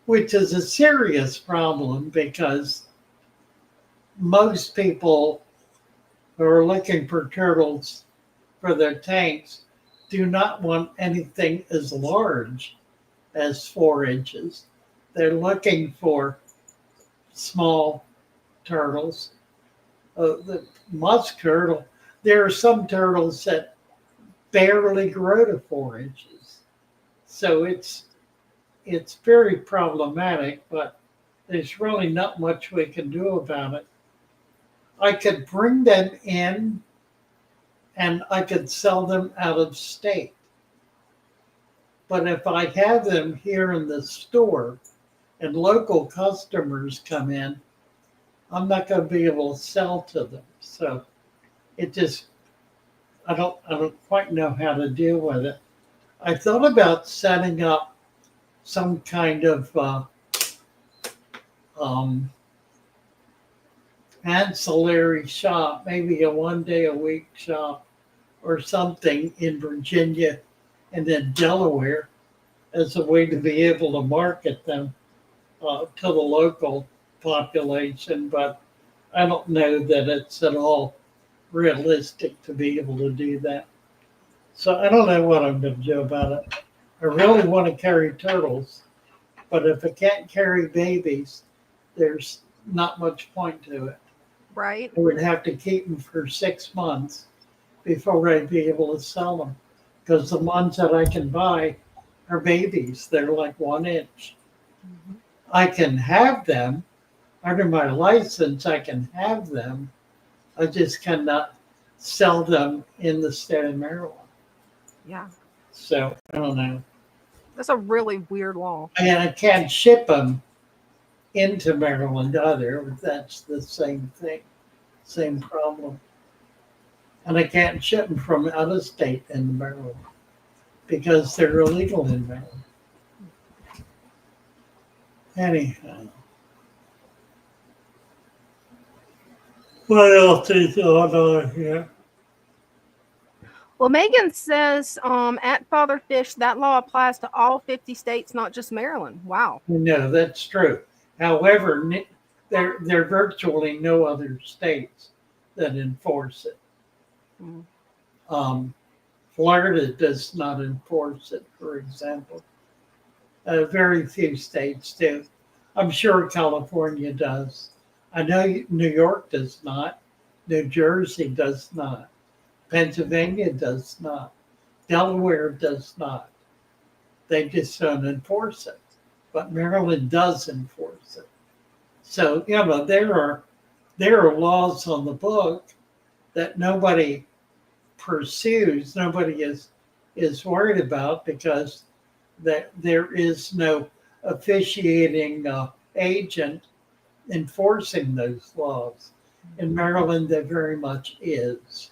which is a serious problem because most people who are looking for turtles for their tanks do not want anything as large as 4 inches. They're looking for small turtles. The musk turtle, there are some turtles that barely grow to 4 inches. So it's very problematic, but there's really not much we can do about it. I could bring them in and I could sell them out of state. But if I have them here in the store and local customers come in, I'm not going to be able to sell to them. So it just, I don't quite know how to deal with it. I thought about setting up some kind of ancillary shop, maybe a 1-day-a-week shop or something in Virginia and then Delaware as a way to be able to market them to the local population. But I don't know that it's at all realistic to be able to do that. So I don't know what I'm going to do about it. I really want to carry turtles, but if I can't carry babies, there's not much point to it. Right. I would have to keep them for 6 months before I'd be able to sell them, because the ones that I can buy are babies. They're like 1 inch. I can have them under my license. I can have them, I just cannot sell them in the state of Maryland. Yeah. So I don't know. That's a really weird law. And I can't ship them into Maryland either. That's the same thing, same problem. And I can't ship them from out of state into Maryland because they're illegal in Maryland. Anyhow. What else is going on here? Well, Megan says at Fatherfish that law applies to all 50 states, not just Maryland. Wow. No, that's true. However, there are virtually no other states that enforce it. Mm. Florida does not enforce it, for example. Very few states do. I'm sure California does. I know New York does not. New Jersey does not. Pennsylvania does not. Delaware does not. They just don't enforce it. But Maryland does enforce it. So, you know, there are laws on the book that nobody pursues, nobody is worried about because there is no officiating agent enforcing those laws. In Maryland, there very much is.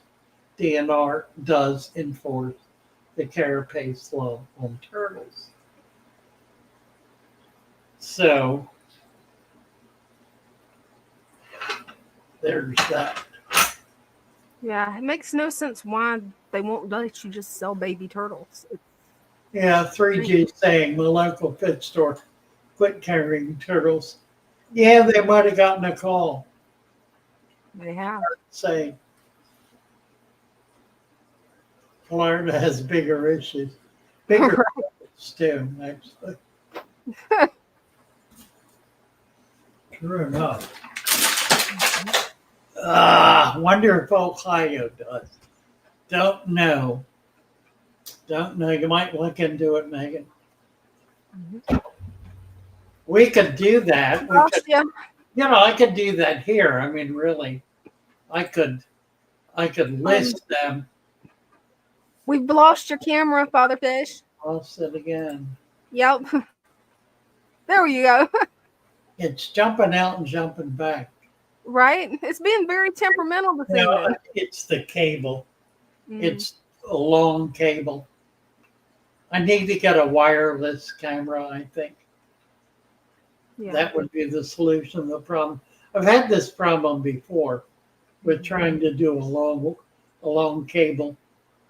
DNR does enforce the carapace law on turtles. So there's that. Yeah, it makes no sense why they won't let you just sell baby turtles. Yeah, 3G saying the local pet store quit carrying turtles. Yeah, they might have gotten a call They have. saying Florida has bigger issues. Bigger issues too, actually. True enough. Wonder if Ohio does. Don't know. Don't know. You might look into it, Megan. We could do that. We could, Yeah. you know, I could do that here. I mean, really, I could list them. We've lost your camera, Fatherfish. I'll sit again. Yep. There you go. It's jumping out and jumping back. Right? It's being very temperamental this No, evening. it's the cable. Mm. It's a long cable. I need to get a wireless camera, I think. Yeah. That would be the solution to the problem. I've had this problem before with trying to do a long cable.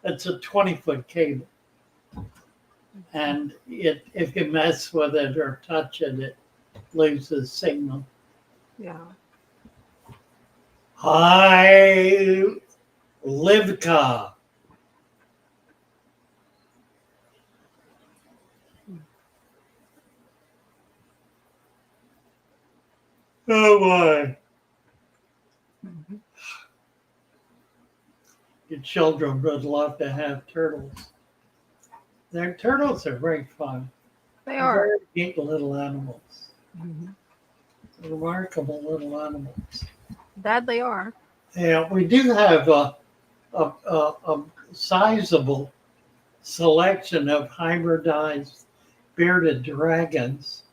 It's a 20-foot cable. And if you mess with it or touch it, it loses signal. Yeah. Hi, Livka. Oh boy. Your children would love to have turtles. Their turtles are very fun. They are. Very neat little animals. Mhm. Remarkable little animals. That they are. Yeah, we do have a sizable selection of hybridized bearded dragons,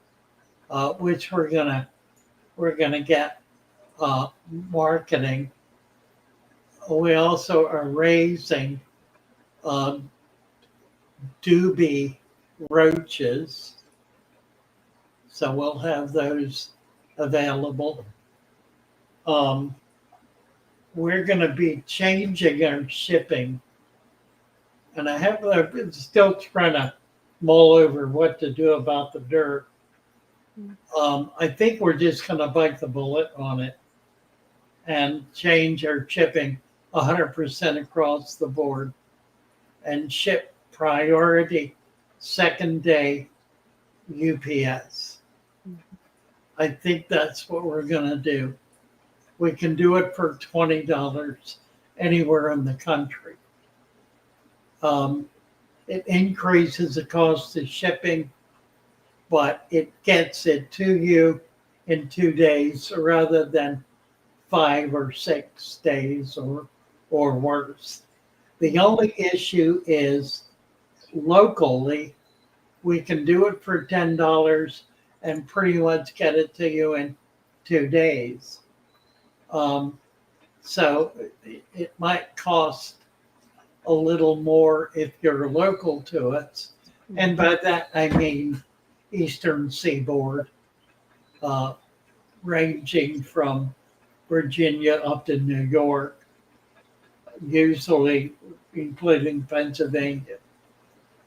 which we're gonna get marketing. We also are raising doobie roaches, so we'll have those available. We're going to be changing our shipping, and I'm still trying to mull over what to do about the dirt. I think we're just going to bite the bullet on it and change our shipping 100% across the board and ship priority second day UPS. I think that's what we're going to do. We can do it for $20 anywhere in the country. It increases the cost of shipping, but it gets it to you in 2 days rather than 5 or 6 days or worse. The only issue is locally, we can do it for $10 and pretty much get it to you in 2 days. So it might cost a little more if you're local to us. And by that, I mean Eastern Seaboard, ranging from Virginia up to New York, usually including Pennsylvania.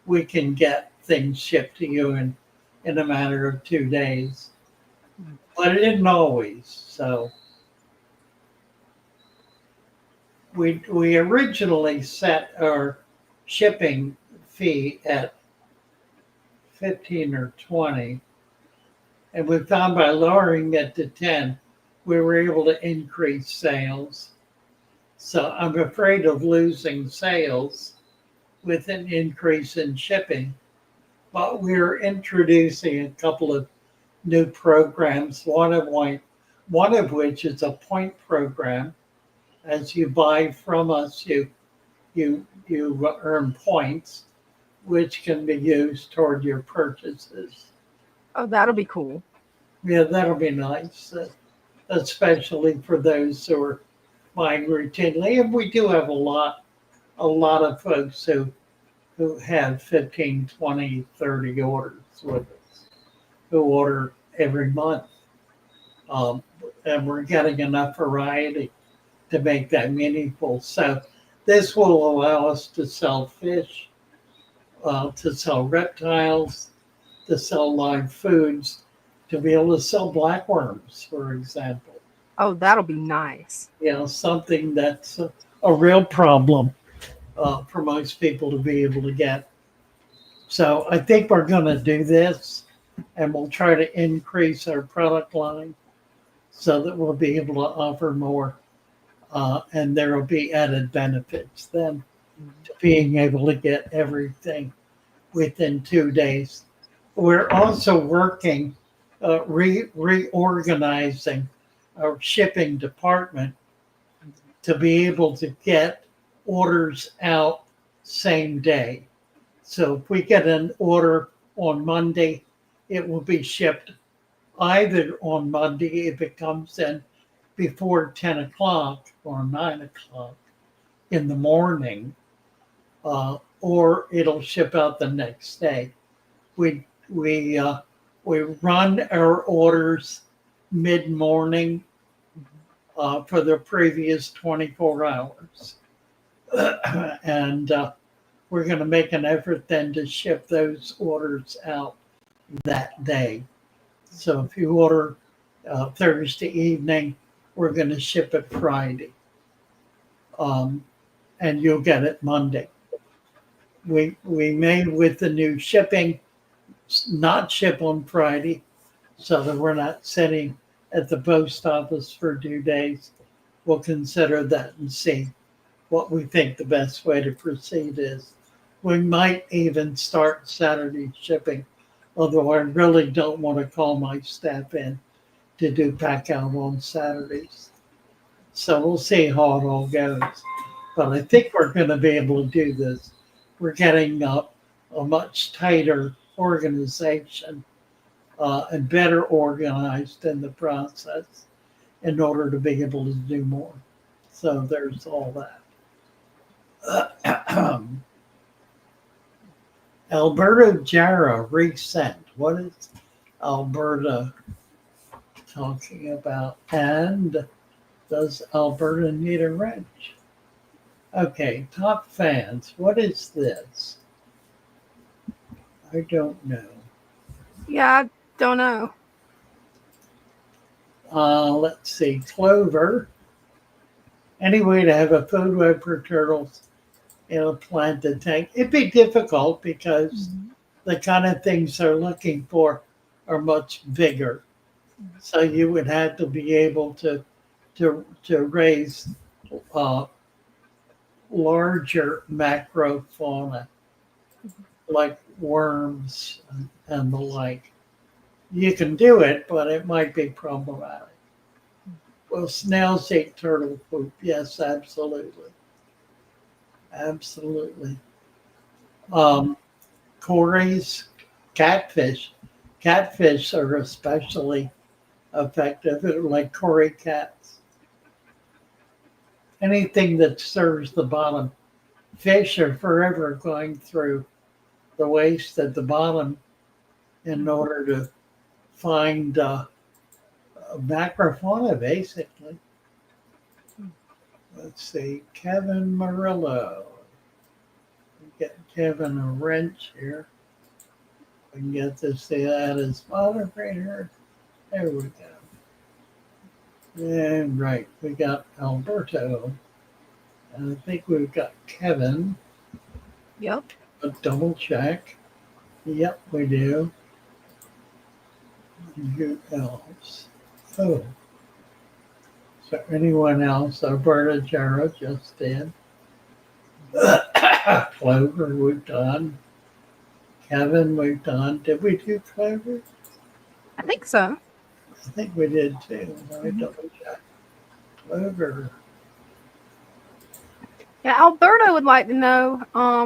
We can get things shipped to you in a matter of 2 days. But it isn't always. So we originally set our shipping fee at 15 or 20, and we found by lowering it to 10, we were able to increase sales. So I'm afraid of losing sales with an increase in shipping, but we're introducing a couple of new programs, one of which is a point program. As you buy from us, you earn points, which can be used toward your purchases. Oh, that'll be cool. Yeah, that'll be nice, especially for those who are buying routinely. And we do have a lot of folks who have 15, 20, 30 orders with us, who order every month. And we're getting enough variety to make that meaningful. So this will allow us to sell fish, to sell reptiles, to sell live foods, to be able to sell blackworms, for example. Oh, that'll be nice. You know, something that's a real problem for most people to be able to get. So I think we're going to do this, and we'll try to increase our product line so that we'll be able to offer more. And there will be added benefits then to being able to get everything within 2 days. We're also working, reorganizing our shipping department to be able to get orders out same day. So if we get an order on Monday, it will be shipped either on Monday if it comes in before 10 o'clock or 9 o'clock in the morning, or it'll ship out the next day. We run our orders mid-morning for the previous 24 hours. And we're going to make an effort then to ship those orders out that day. So if you order Thursday evening, we're going to ship it Friday. And you'll get it Monday. We may, with the new shipping, not ship on Friday so that we're not sitting at the post office for 2 days. We'll consider that and see what we think the best way to proceed is. We might even start Saturday shipping, although I really don't want to call my staff in to do pack out on Saturdays. So we'll see how it all goes. But I think we're going to be able to do this. We're getting a much tighter organization and better organized in the process in order to be able to do more. So there's all that. Alberta Jara resent. What is Alberta talking about? And does Alberta need a wrench? Okay, top fans. What is this? I don't know. Yeah, I don't know. Let's see. Clover. Any way to have a food web for turtles in a planted tank? It'd be difficult because the kind of things they're looking for are much bigger. So you would have to be able to raise larger macrofauna like worms and the like. You can do it, but it might be problematic. Well, snails eat turtle poop. Yes, absolutely. Absolutely. Corey's catfish. Catfish are especially effective, like Cory cats. Anything that stirs the bottom. Fish are forever going through the waste at the bottom in order to find macrofauna, basically. Let's see, Kevin Murillo. Get Kevin a wrench here. We can get this to that as moderator. There we go. And right, we got Alberto. And I think we've got Kevin. Yep. A double check. Yep, we do. Who else? Oh. So anyone else? Alberta Jarrett just did. Clover, we've done. Kevin, we've done. Did we do Clover? I think so. I think we did too. Let me double check. Clover. Yeah, Alberto would like to know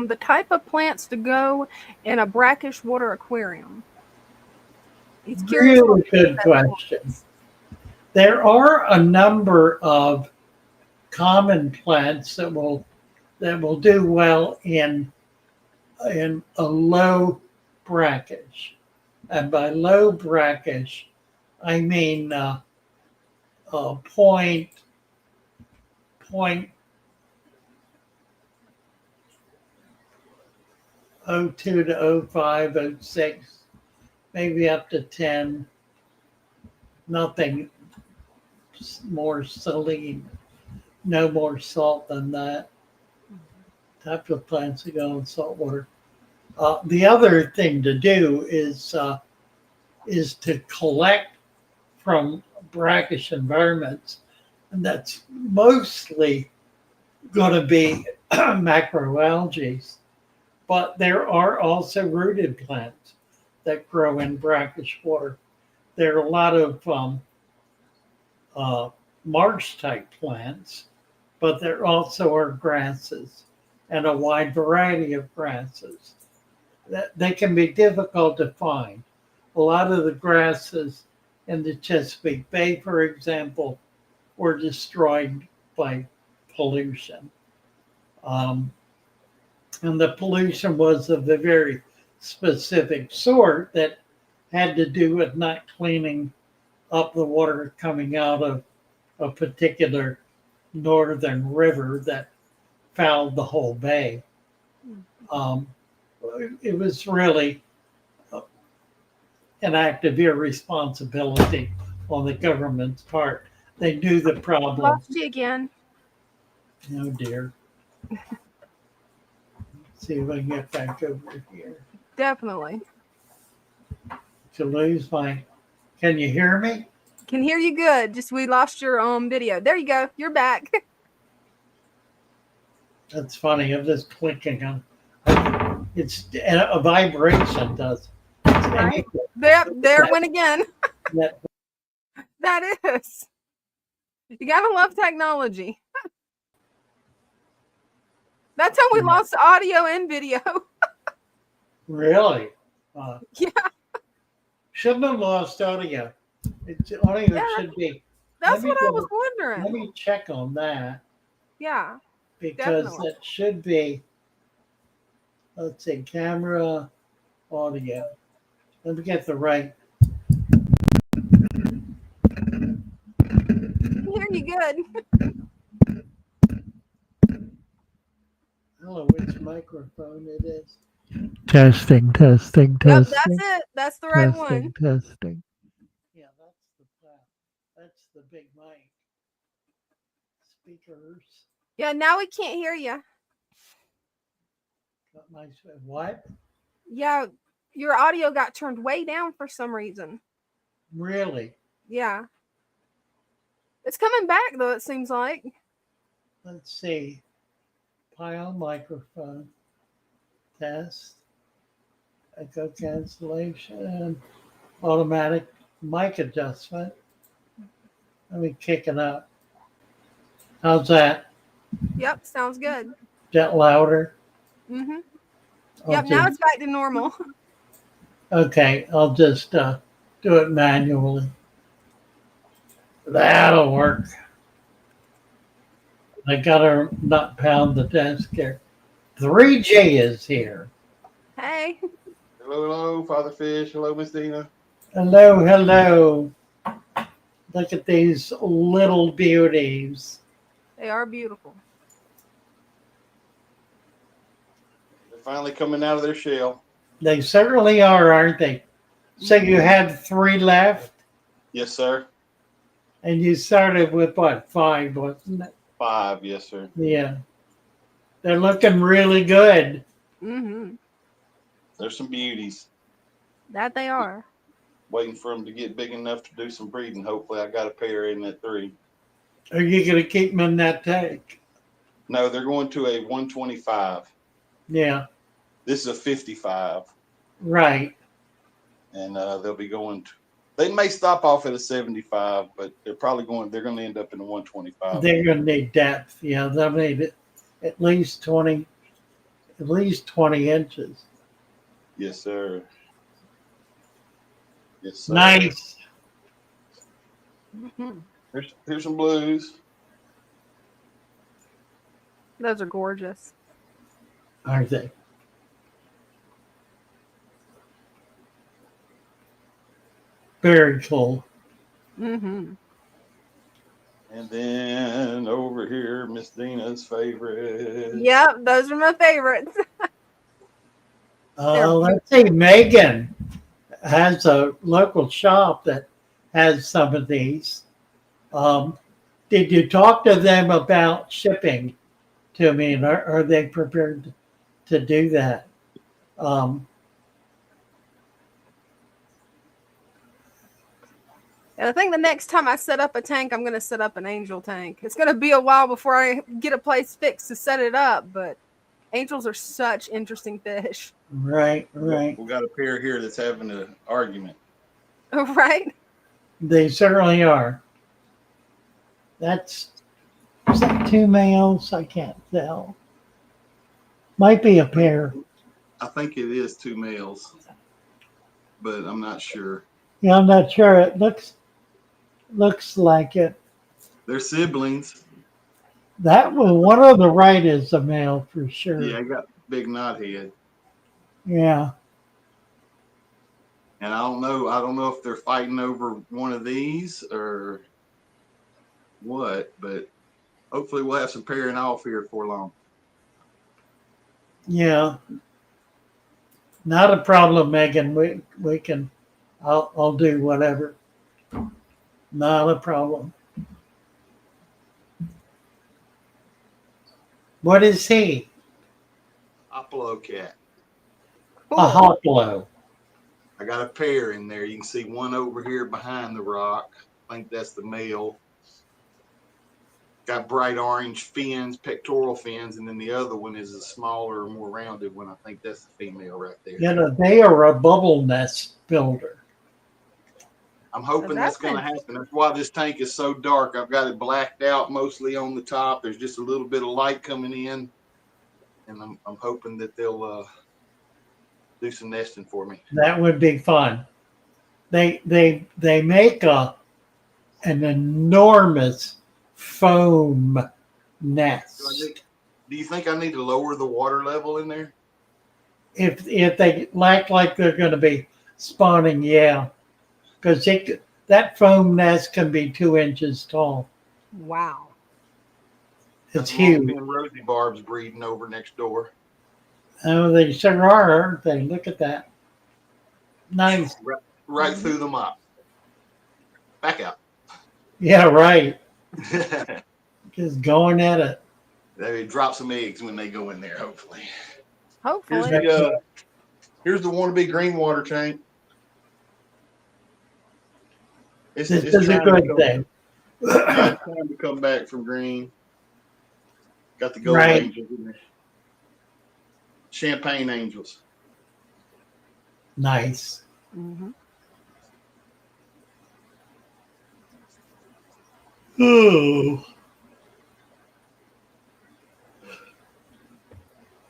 the type of plants to go in a brackish water aquarium. He's curious. Really good question. There are a number of common plants that will do well in a low brackish, and by low brackish, I mean point 02 to 05, 06, maybe up to 10. Nothing more saline, no more salt than that. Type of plants that go in salt water. The other thing to do is to collect from brackish environments, and that's mostly going to be macroalgae. But there are also rooted plants that grow in brackish water. There are a lot of marsh type plants, but there also are grasses and a wide variety of grasses. That they can be difficult to find. A lot of the grasses in the Chesapeake Bay, for example, were destroyed by pollution. And the pollution was of a very specific sort that had to do with not cleaning up the water coming out of a particular northern river that fouled the whole bay. It was really an act of irresponsibility on the government's part. They knew the problem. Lost you again. Oh dear. See if I can get back over here. Definitely. To lose my, can you hear me? Can hear you good. Just we lost your video. There you go. You're back. That's funny. I'm just clicking on. It's a vibration. Does right? There it went again. That, that is. You gotta love technology. That's how we lost audio and video. really? Yeah. Shouldn't have lost audio. Audio should be. That's what I was wondering. Let me check on that. Yeah. Because definitely. it should be, let's see, camera, audio. Let me get the right. I hear you good. I don't know which microphone it is. Testing. Yep, that's it. That's the right one. Testing. Yeah, that's the big mic. Speakers. Yeah, now we can't hear you. What? Yeah, your audio got turned way down for some reason. Really? Yeah. It's coming back though, it seems like. Let's see. Pile microphone. Test. Echo cancellation. Automatic mic adjustment. Let me kick it up. How's that? Yep, sounds good. Is that louder? Mm-hmm. I'll Yep, now just- it's back to normal. okay, I'll just do it manually. That'll work. I gotta not pound the desk here. 3G is here. Hey. Hello, hello, Father Fish. Hello, Miss Dina. Hello, hello. Look at these little beauties. They are beautiful. They're finally coming out of their shell. They certainly are, aren't they? So you had 3 left, Yes, sir. and you started with what, 5, wasn't it? 5, yes, sir. Yeah. They're looking really good. Mm-hmm. There's some beauties. That they are. Waiting for them to get big enough to do some breeding. Hopefully, I got a pair in at 3. Are you going to keep them in that tank? No, they're going to a 125. Yeah, This is a 55, right. and they'll be going. They may stop off at a 75, but they're probably going. They're going to end up in a 125. They're going to need depth. Yeah, they'll need at least 20 inches. Yes, sir. Yes, sir. Nice. Mm-hmm. Here's some blues. Those are gorgeous. Aren't they? Very cool. Mm-hmm. And then over here, Miss Dina's favorite. Yep, those are my favorites. Let's see. Megan has a local shop that has some of these. Did you talk to them about shipping to me? And are they prepared to do that? And I think the next time I set up a tank, I'm going to set up an angel tank. It's going to be a while before I get a place fixed to set it up, but angels are such interesting fish. Right, right. We got a pair here that's having an argument. Right? They certainly are. Is that 2 males? I can't tell. Might be a pair. I think it is 2 males, but I'm not sure. Yeah, I'm not sure. It looks like it. They're siblings. That one on the right is a male for sure. Yeah, I got big knot head. Yeah. And I don't know if they're fighting over one of these or what, but hopefully we'll have some pairing off here for long. Yeah. Not a problem, Megan. We can I'll do whatever. Not a problem. What is he? Hoplo cat. A hoplo. I got a pair in there. You can see one over here behind the rock. I think that's the male. Got bright orange fins, pectoral fins, and then the other one is a smaller, more rounded one. I think that's the female right there. You know, they are a bubble nest builder. I'm hoping that's going to happen. That's why this tank is so dark. I've got it blacked out mostly on the top. There's just a little bit of light coming in, and I'm hoping that they'll do some nesting for me. That would be fun. They make an enormous foam nest. Do you think I need to lower the water level in there? If they act like they're going to be spawning, yeah, because that foam nest can be 2 inches tall. Wow. It's huge. And Rosie Barb's breeding over next door. Oh, they sure are, aren't they? Look at that. Nice. Right through the mop. Back out. Yeah, right. Just going at it. They drop some eggs when they go in there, hopefully. Hopefully. Here's the wannabe green water tank. This is a good thing. Yeah, it's time to come back from green. Got the gold angels in there. Champagne angels. Nice. Mm-hmm. Oh,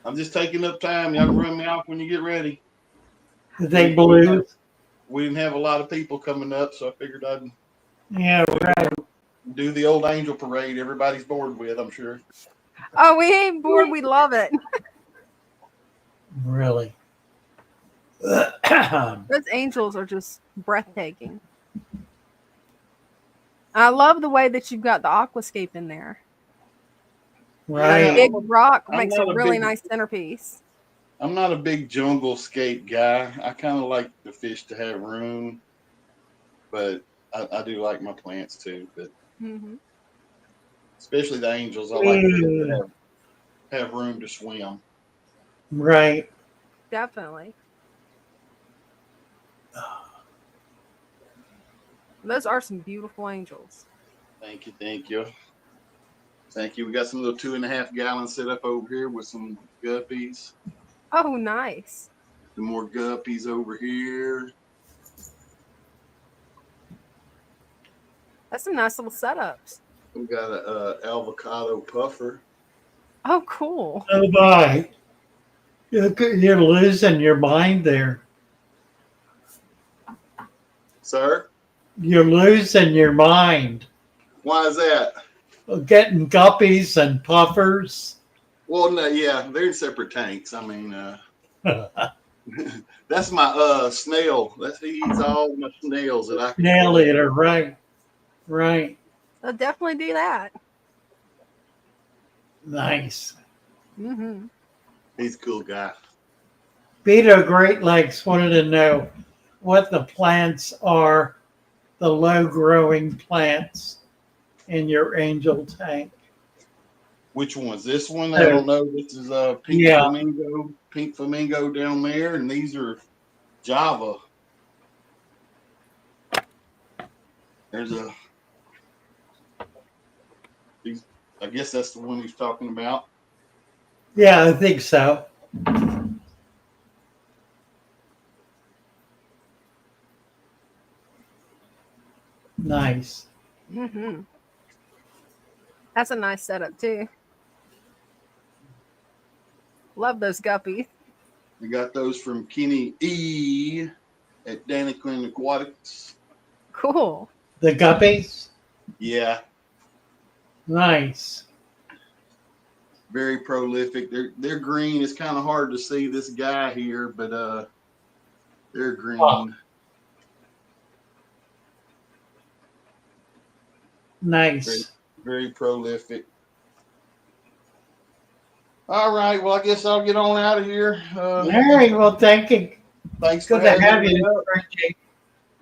I'm just taking up time. Y'all can run me off when you get ready. they blues. We didn't have a lot of people coming up, so I figured I'd Yeah, right. do the old angel parade. Everybody's bored with, I'm sure. Oh, we ain't bored. We love it. Really. Those angels are just breathtaking. I love the way that you've got the aquascape in there. That Right. big rock I'm makes a not a really big- nice centerpiece. I'm not a big jungle scape guy. I kind of like the fish to have room, but I do like my plants too. But Hmm. especially the angels, I like them to have room to swim. Right. Definitely. Those are some beautiful angels. Thank you, thank you, thank you. We got some little 2.5 gallons set up over here with some guppies. Oh, nice. Some more guppies over here. That's some nice little setups. We got a avocado puffer. Oh, cool. Oh, bye. You're losing your mind there. Sir, You're losing your mind. why is that? Getting guppies and puffers. Well, no, yeah, they're in separate tanks. I mean, that's my snail. He eats all my snails that I can. Nail eater, right. Right. They'll definitely do that. Nice. Mm-hmm. He's a cool guy. Beto Great Lakes wanted to know what the plants are, the low growing plants in your angel tank. Which one's this one? I don't know. This is pink flamingo down there, and these are Java. There's I guess that's the one he's talking about. Yeah, I think so. Nice. Mm-hmm. That's a nice setup too. Love those guppies. We got those from Kenny E at Danny Quinn Aquatics. Cool. The guppies? Yeah, Nice. very prolific. They're green. It's kind of hard to see this guy here, but they're green. Oh. Nice. Very, very prolific. All right. Well, I guess I'll get on out of here. All right. Well, thank you. Thanks Good for to having have me you, up. Richie.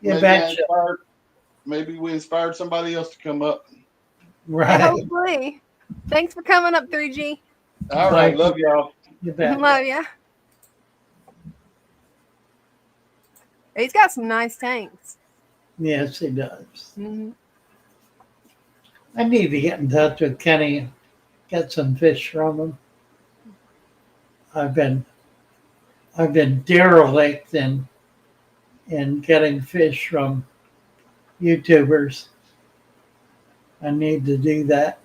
You Maybe, betcha. maybe we inspired somebody else to come up. Right. Hopefully. Thanks for coming up, 3G. All right. Love y'all. You bet. Love ya. He's got some nice tanks. Yes, he does. Mm-hmm. I need to get in touch with Kenny and get some fish from him. I've been derelict in getting fish from YouTubers. I need to do that.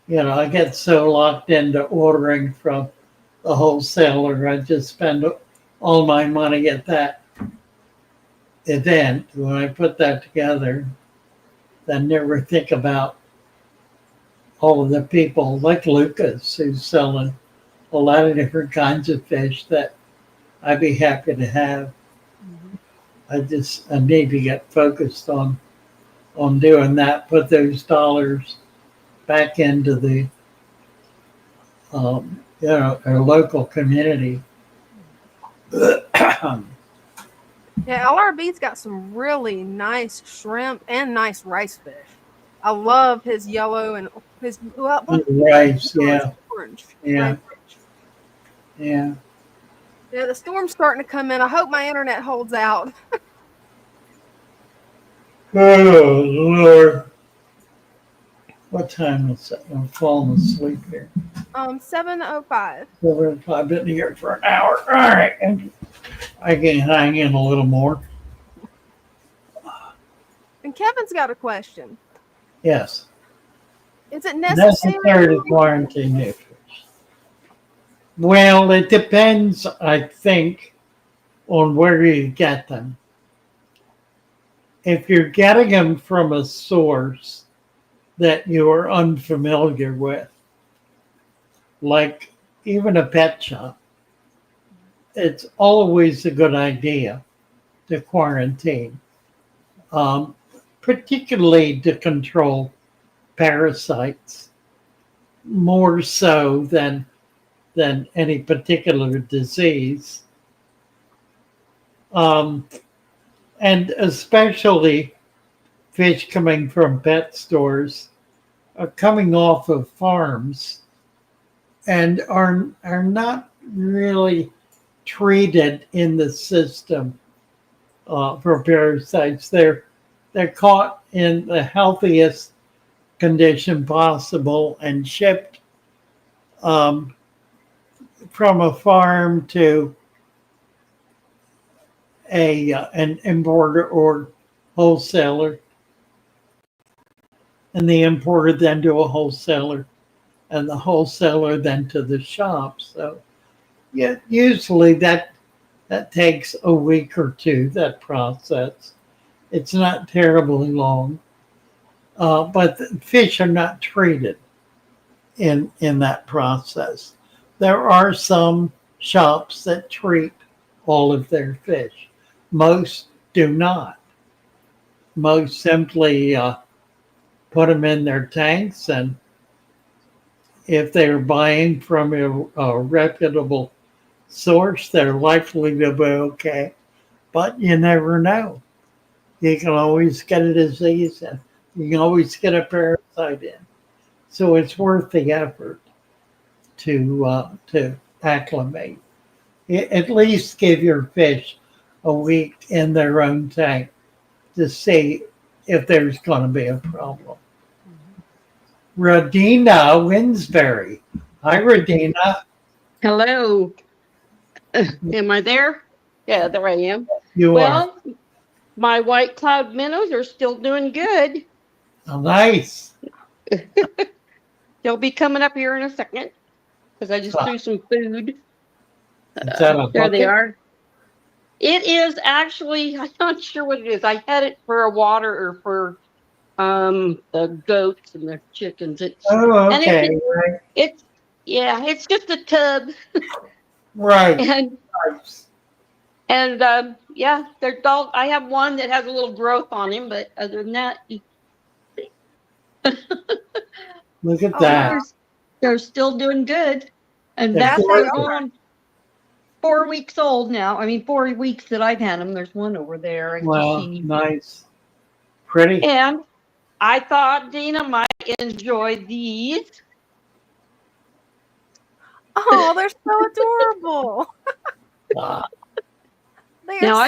You know, I get so locked into ordering from the wholesaler, I just spend all my money at that event. When I put that together, I never think about all of the people like Lucas who's selling a lot of different kinds of fish that I'd be happy to have. I need to get focused on doing that, put those dollars back into the our local community. Yeah, LRB's got some really nice shrimp and nice rice fish. I love his yellow and his Rice, yeah. Orange. Yeah. Rice fish. Yeah. Yeah, the storm's starting to come in. I hope my internet holds out. Oh Lord. What time is it? I'm falling asleep here. 7:05. I've been here for an hour. All right. And I can hang in a little more. And Kevin's got a question. Yes. Is it Necessary necessary? to quarantine new fish. Well, it depends, I think, on where you get them. If you're getting them from a source that you are unfamiliar with, like even a pet shop, it's always a good idea to quarantine, um, particularly to control parasites more so than any particular disease. And especially fish coming from pet stores are coming off of farms and are not really treated in the system for parasites. They're caught in the healthiest condition possible and shipped from a farm to an importer or wholesaler, and the importer then to a wholesaler, and the wholesaler then to the shop. So yeah, usually that takes a week or two, that process. It's not terribly long, but the fish are not treated in that process. There are some shops that treat all of their fish. Most do not. Most simply put them in their tanks, and if they're buying from a reputable source, they're likely to be okay. But you never know. You can always get a disease and you can always get a parasite in. So it's worth the effort to acclimate. At least give your fish a week in their own tank to see if there's going to be a problem. Dina Winsberry. Hi, Dina. Hello. Am I there? Yeah, there I am. You well, my white cloud minnows are still doing good. are. Oh, nice. They'll be coming up here in a second because I just threw some food. Is that a there they bucket? are. It is actually, I'm not sure what it is. I had it for a water or for the goats and the chickens. Oh, okay. It's just a tub. Right. And nice. And yeah, they're dull. I have one that has a little growth on him, but other than that, look at that. They're still doing good. And That's they're going on 4 weeks old now. I mean, 4 weeks that I've had them. There's one over there. Wow, nice. Pretty. And I thought Dina might enjoy these. Oh, they're so adorable. They are Now so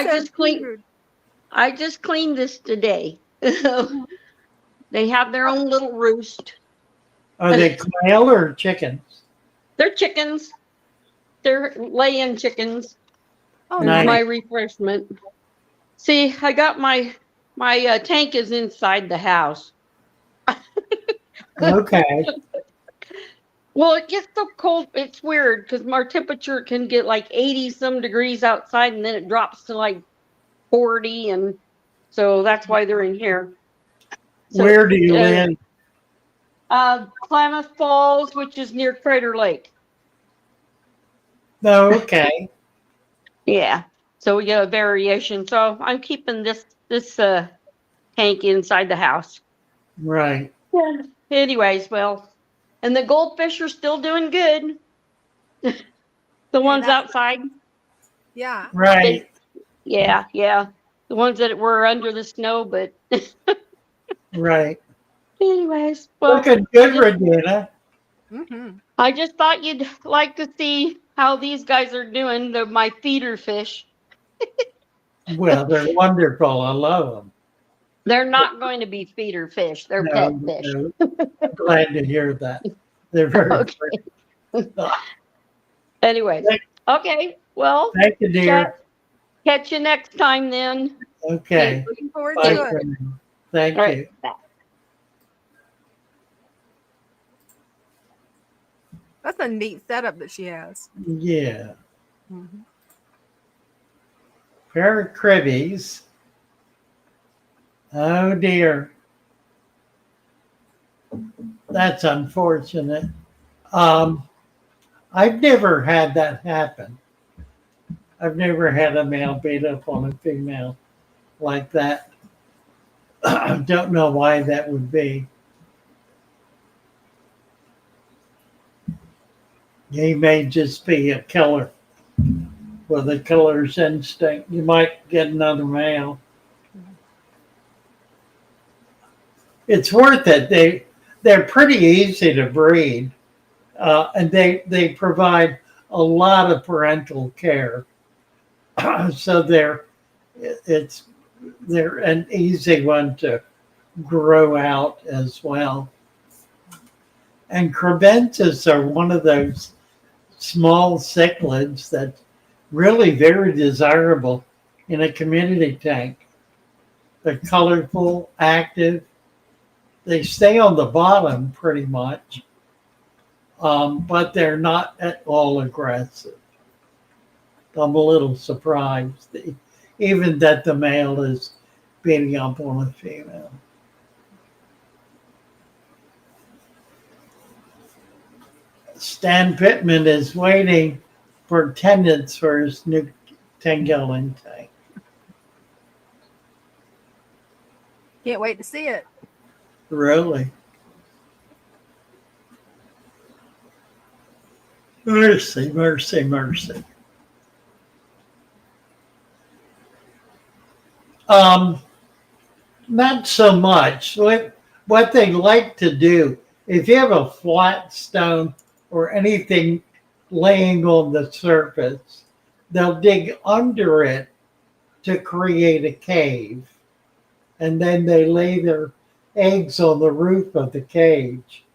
I just cleaned this today. They have their own little roost. Are they quail or chickens? They're chickens. They're laying chickens. Oh, nice. My refreshment. See, I got my tank is inside the house. Okay. Well, it gets so cold. It's weird because our temperature can get like 80 some degrees outside, and then it drops to like 40, and so that's why they're in here. So, where do you live? Klamath Falls, which is near Crater Lake. Oh, okay. Yeah. So we get a variation. So I'm keeping this tank inside the house. Right. Yeah. Anyways, well, and the goldfish are still doing good. The ones outside. Yeah. Right. Yeah. The ones that were under the snow, but right. Anyways, well, looking good, Regina. Mm-hmm. I just thought you'd like to see how these guys are doing. They're my feeder fish. Well, they're wonderful. I love them. They're not going to be feeder fish. They're pet fish. No. I'm glad to hear that. They're very okay. Anyways, okay. Well, thank you, dear. Catch you next time then. Okay. Looking forward Bye to it. Thank All right. you. That's a neat setup that she has. Yeah. Mhm. Pair of cribbies. Oh dear. That's unfortunate. I've never had that happen. I've never had a male beat up on a female like that. I don't know why that would be. He may just be a killer with a killer's instinct. You might get another male. It's worth it. They're pretty easy to breed, and they provide a lot of parental care. So they're an easy one to grow out as well. And crebensis are one of those small cichlids that's really very desirable in a community tank. They're colorful, active. They stay on the bottom pretty much, but they're not at all aggressive. I'm a little surprised, even that the male is beating up on a female. Stan Pittman is waiting for attendance for his new 10-gallon tank. Can't wait to see it. Really? Mercy, mercy, mercy. Not so much. What they like to do, if you have a flat stone or anything laying on the surface, they'll dig under it to create a cave. And then they lay their eggs on the roof of the cage,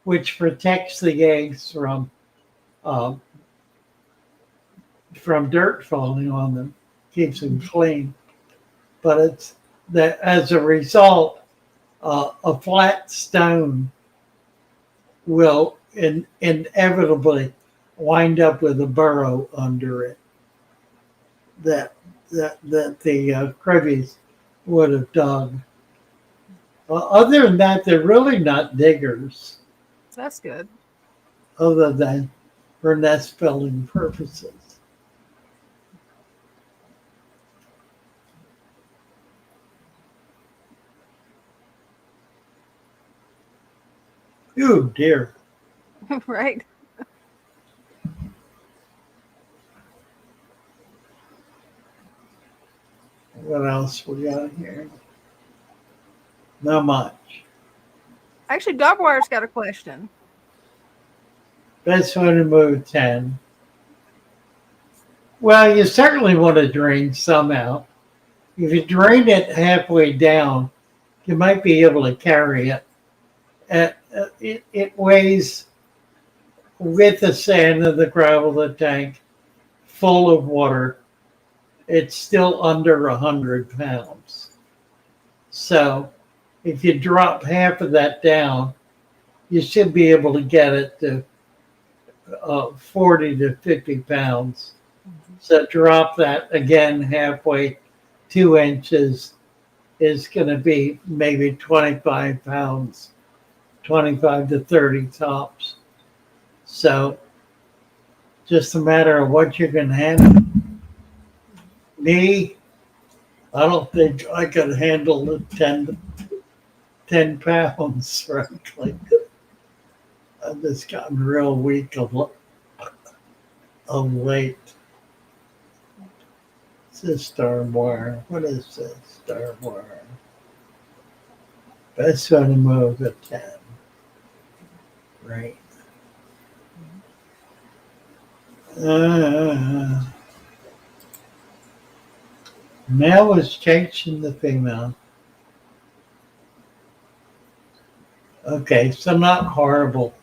which protects the eggs from dirt falling on them, keeps them clean. But it's that as a result, a flat stone will inevitably wind up with a burrow under it that the crevice would have dug. Other than that, they're really not diggers, That's good. other than for nest building purposes. Oh dear. Right. What else we got here? Not much. Actually, Dogwire's got a question. Best one to move 10. Well, you certainly want to drain some out. If you drain it halfway down, you might be able to carry it. It weighs, with the sand and the gravel of the tank, full of water, it's still under 100 pounds. So if you drop half of that down, you should be able to get it to 40 to 50 pounds. So drop that again halfway, 2 inches is going to be maybe 25 pounds, 25 to 30 tops. So just a matter of what you can handle. Me, I don't think I could handle the 10 pounds, frankly. I've just gotten real weak of late. It's this star wire. What is this star wire? Best one to move at 10. Right. Male is chasing the female. Okay, so not horrible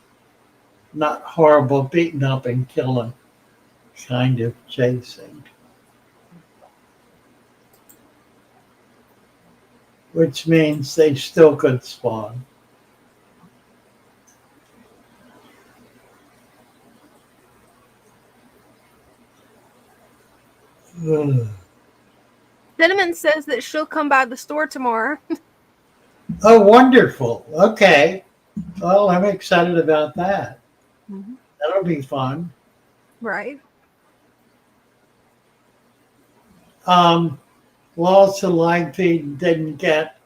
beating up and killing, kind of chasing. which means they still could spawn. Ugh. Cinnamon says that she'll come by the store tomorrow. Oh, wonderful. Okay. Well, I'm excited about that. Mhm. That'll be fun. Right. Lost the live feed and didn't get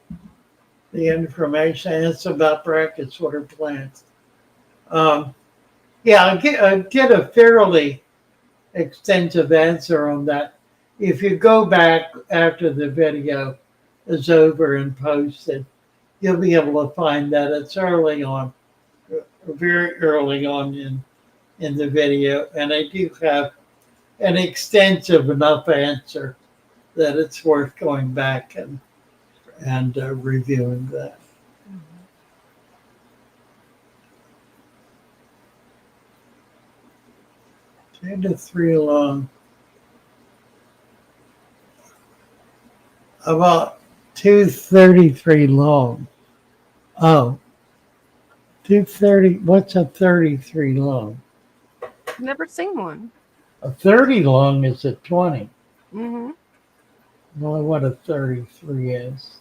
the information. It's about brackets water plants. Yeah, I did a fairly extensive answer on that. If you go back after the video is over and posted, you'll be able to find that it's early on, very early on in the video, and I do have an extensive enough answer that it's worth going back and reviewing that. 2 to 3 long. About 233 long. Oh, 230. What's a 33 long? Never seen one. A 30 long is a 20. Mm-hmm. Well, what a 33 is.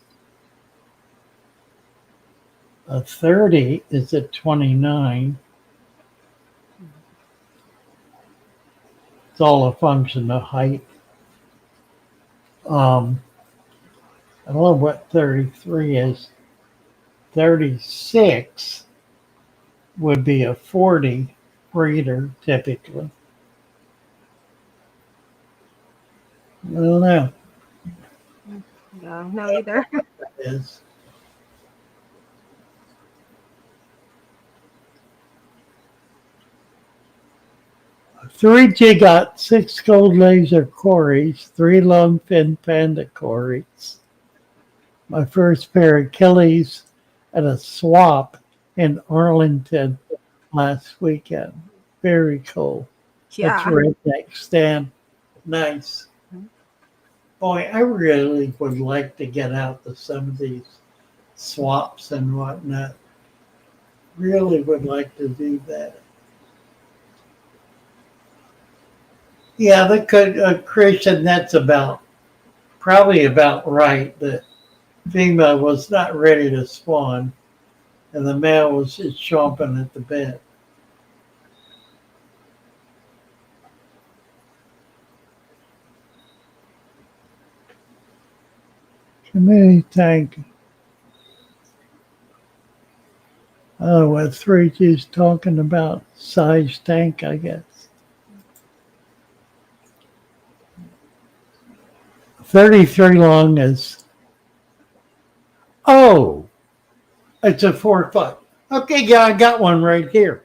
A 30 is a 29. It's all a function of height. I don't know what 33 is. 36 would be a 40 breeder typically. I don't know. No, either. Is 3G got 6 gold laser quarries, 3 long fin panda quarries. My first pair of Achilles at a swap in Arlington last weekend. Very cool. Yeah. That's redneck stand. Nice. Boy, I really would like to get out to some of these swaps and whatnot. Really would like to do that. Yeah, the Christian, that's probably about right. The female was not ready to spawn, and the male was just chomping at the bit. Community tank. Oh, what 3G's talking about? Size tank, I guess. 33 long is, oh, it's a 4 foot. Okay, yeah, I got one right here.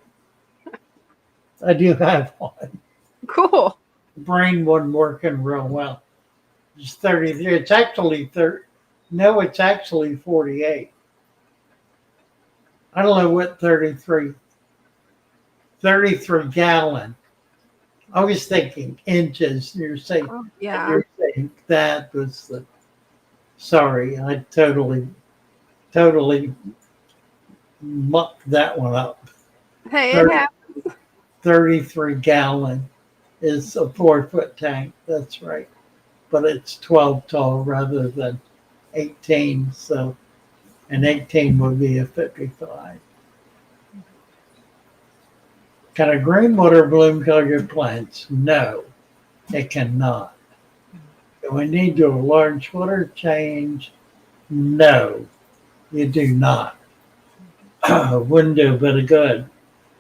I do have one. Cool. Brain wasn't working real well. It's 33. It's actually 30. No, it's actually 48. I don't know what 33 gallon. I was thinking inches. You're saying, Yeah. you're saying that was the, sorry, I totally mucked that one up. Hey, it happens. 33 gallon is a 4 foot tank. That's right. But it's 12 tall rather than 18. So an 18 would be a 55. Can a green water bloom colored plants? No, it cannot. Do we need to do a large water change? No, you do not. Wouldn't do a bit of good.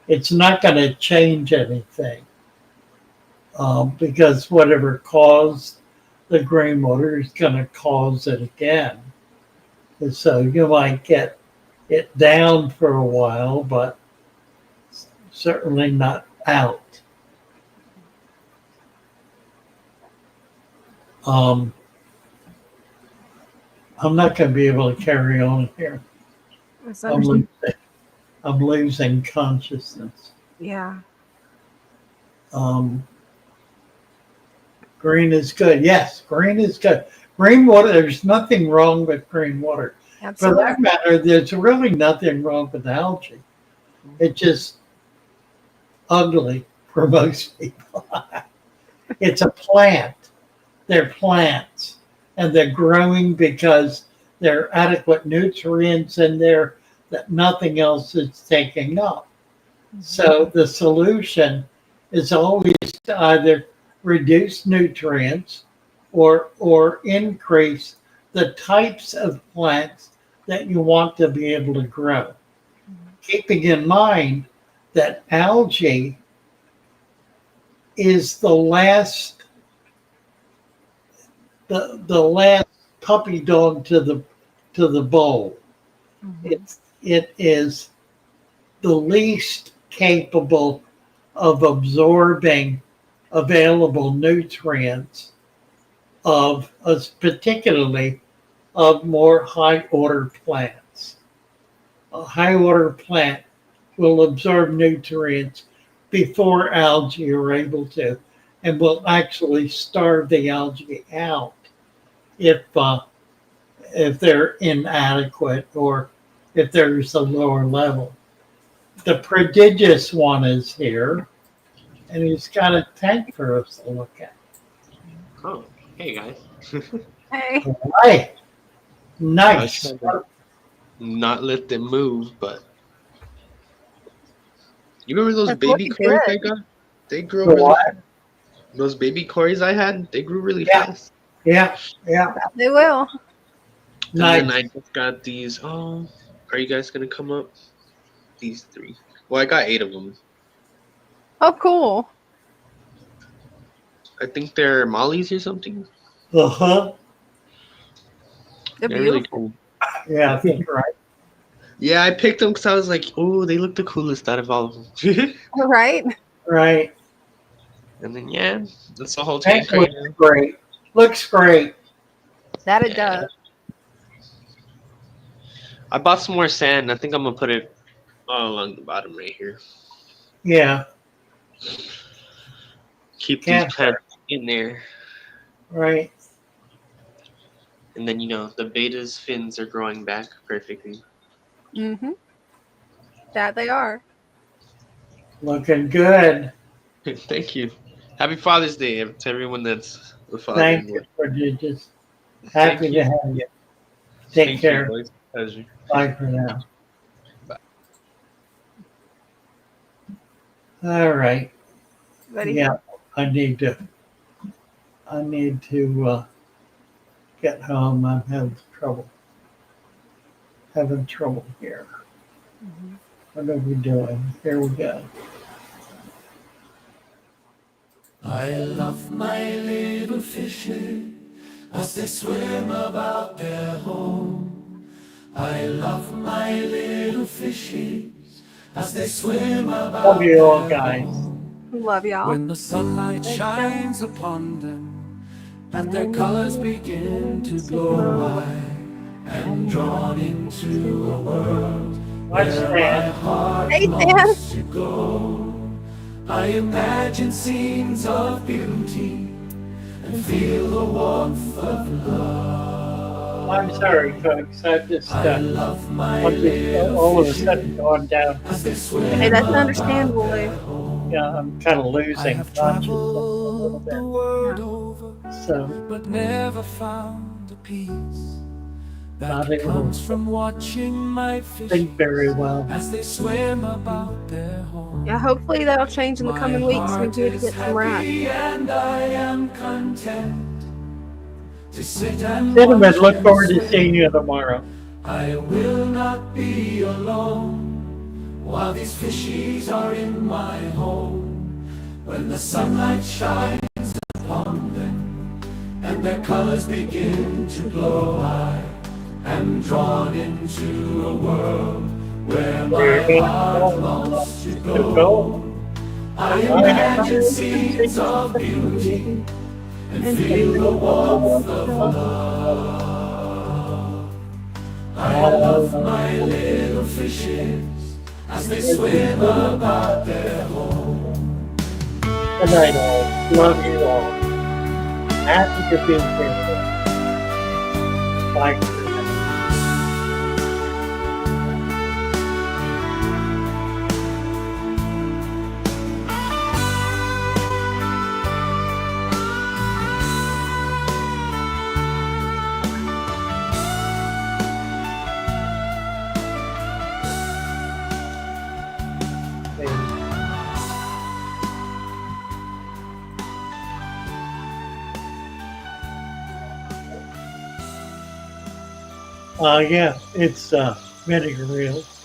It's not going to change anything because whatever caused the green water is going to cause it again. And so you might get it down for a while, but certainly not out. I'm not going to be able to carry on here. I'm losing consciousness. Yeah. Green is good. Yes, green is good. Green water, there's nothing wrong with green water. For that matter, there's really nothing wrong with algae. It's just ugly for most people. It's a plant. They're plants. And they're growing because there are adequate nutrients in there that nothing else is taking up. So the solution is always to either reduce nutrients or increase the types of plants that you want to be able to grow. Keeping in mind that algae is the last puppy dog to the bowl. It is the least capable of absorbing available nutrients of us, particularly of more high order plants. A high order plant will absorb nutrients before algae are able to, and will actually starve the algae out if they're inadequate or if there's a lower level. The prodigious one is here, and he's got a tank for us to look at. Oh, hey guys. Hey. Right. Nice. Not let them move, but you remember those That's baby looking cories good. I got? They grew The really what? fast. Those baby cories I had, they grew really Yeah. fast. Yeah, yeah. They will. And then Nice. I just got these. Oh, are you guys gonna come up? These 3. Well, I got 8 of them. Oh, cool. I think they're mollies or something. Uh-huh. They're They're really beautiful. cool. Yeah, I think right. Yeah, I picked them because I was like, oh, they look the coolest out of all of them. All right. Right. And then yeah, that's the whole Tank tank right looks now. great. Looks great. That it Yeah. does. I bought some more sand. I think I'm gonna put it all along the bottom right here. Yeah. Keep Yeah. these plants in there. Right. And then the beta's fins are growing back perfectly. Mm-hmm. That they are. Looking good. Thank you. Happy Father's Day to everyone that's the father. Thank you, prodigious. Thank Happy you. to have you. Take Thank care. you, boys. Pleasure. Bye for now. Bye. All right. Ready? Yeah, I need to get home. I'm having trouble here. What are we doing? Here we go. I love my little fishes as they swim about their home. I love my little fishes as they swim about Love you all, their guys. home. Love y'all. When the sunlight shines upon them and their colors begin to glow, I am drawn into a world where my heart Hey, longs to go. I imagine scenes of beauty and feel the warmth of love. I'm sorry, folks. I just I'm just all of a sudden going down. Hey, that's understandable, Lou. Yeah, I'm kind of losing consciousness a little The bit. world over, So but never found a peace not that able comes to from watching my fish think very well. as they swim about their home. Yeah, hopefully that'll change in the coming weeks. We need to get some rest. Happy and I am content to sit and Cinnamon, watch look them forward to swim. seeing you tomorrow. I will not be alone while these fishies are in my home. When the sunlight shines upon them and their colors begin to glow, I am drawn into a world where my heart longs to go. I imagine scenes of beauty and feel the warmth of love. I love my little fishes as they swim about their home. Good night, all. Love you all. Happy to be here. Bye for now. Yeah, it's vinegar reels.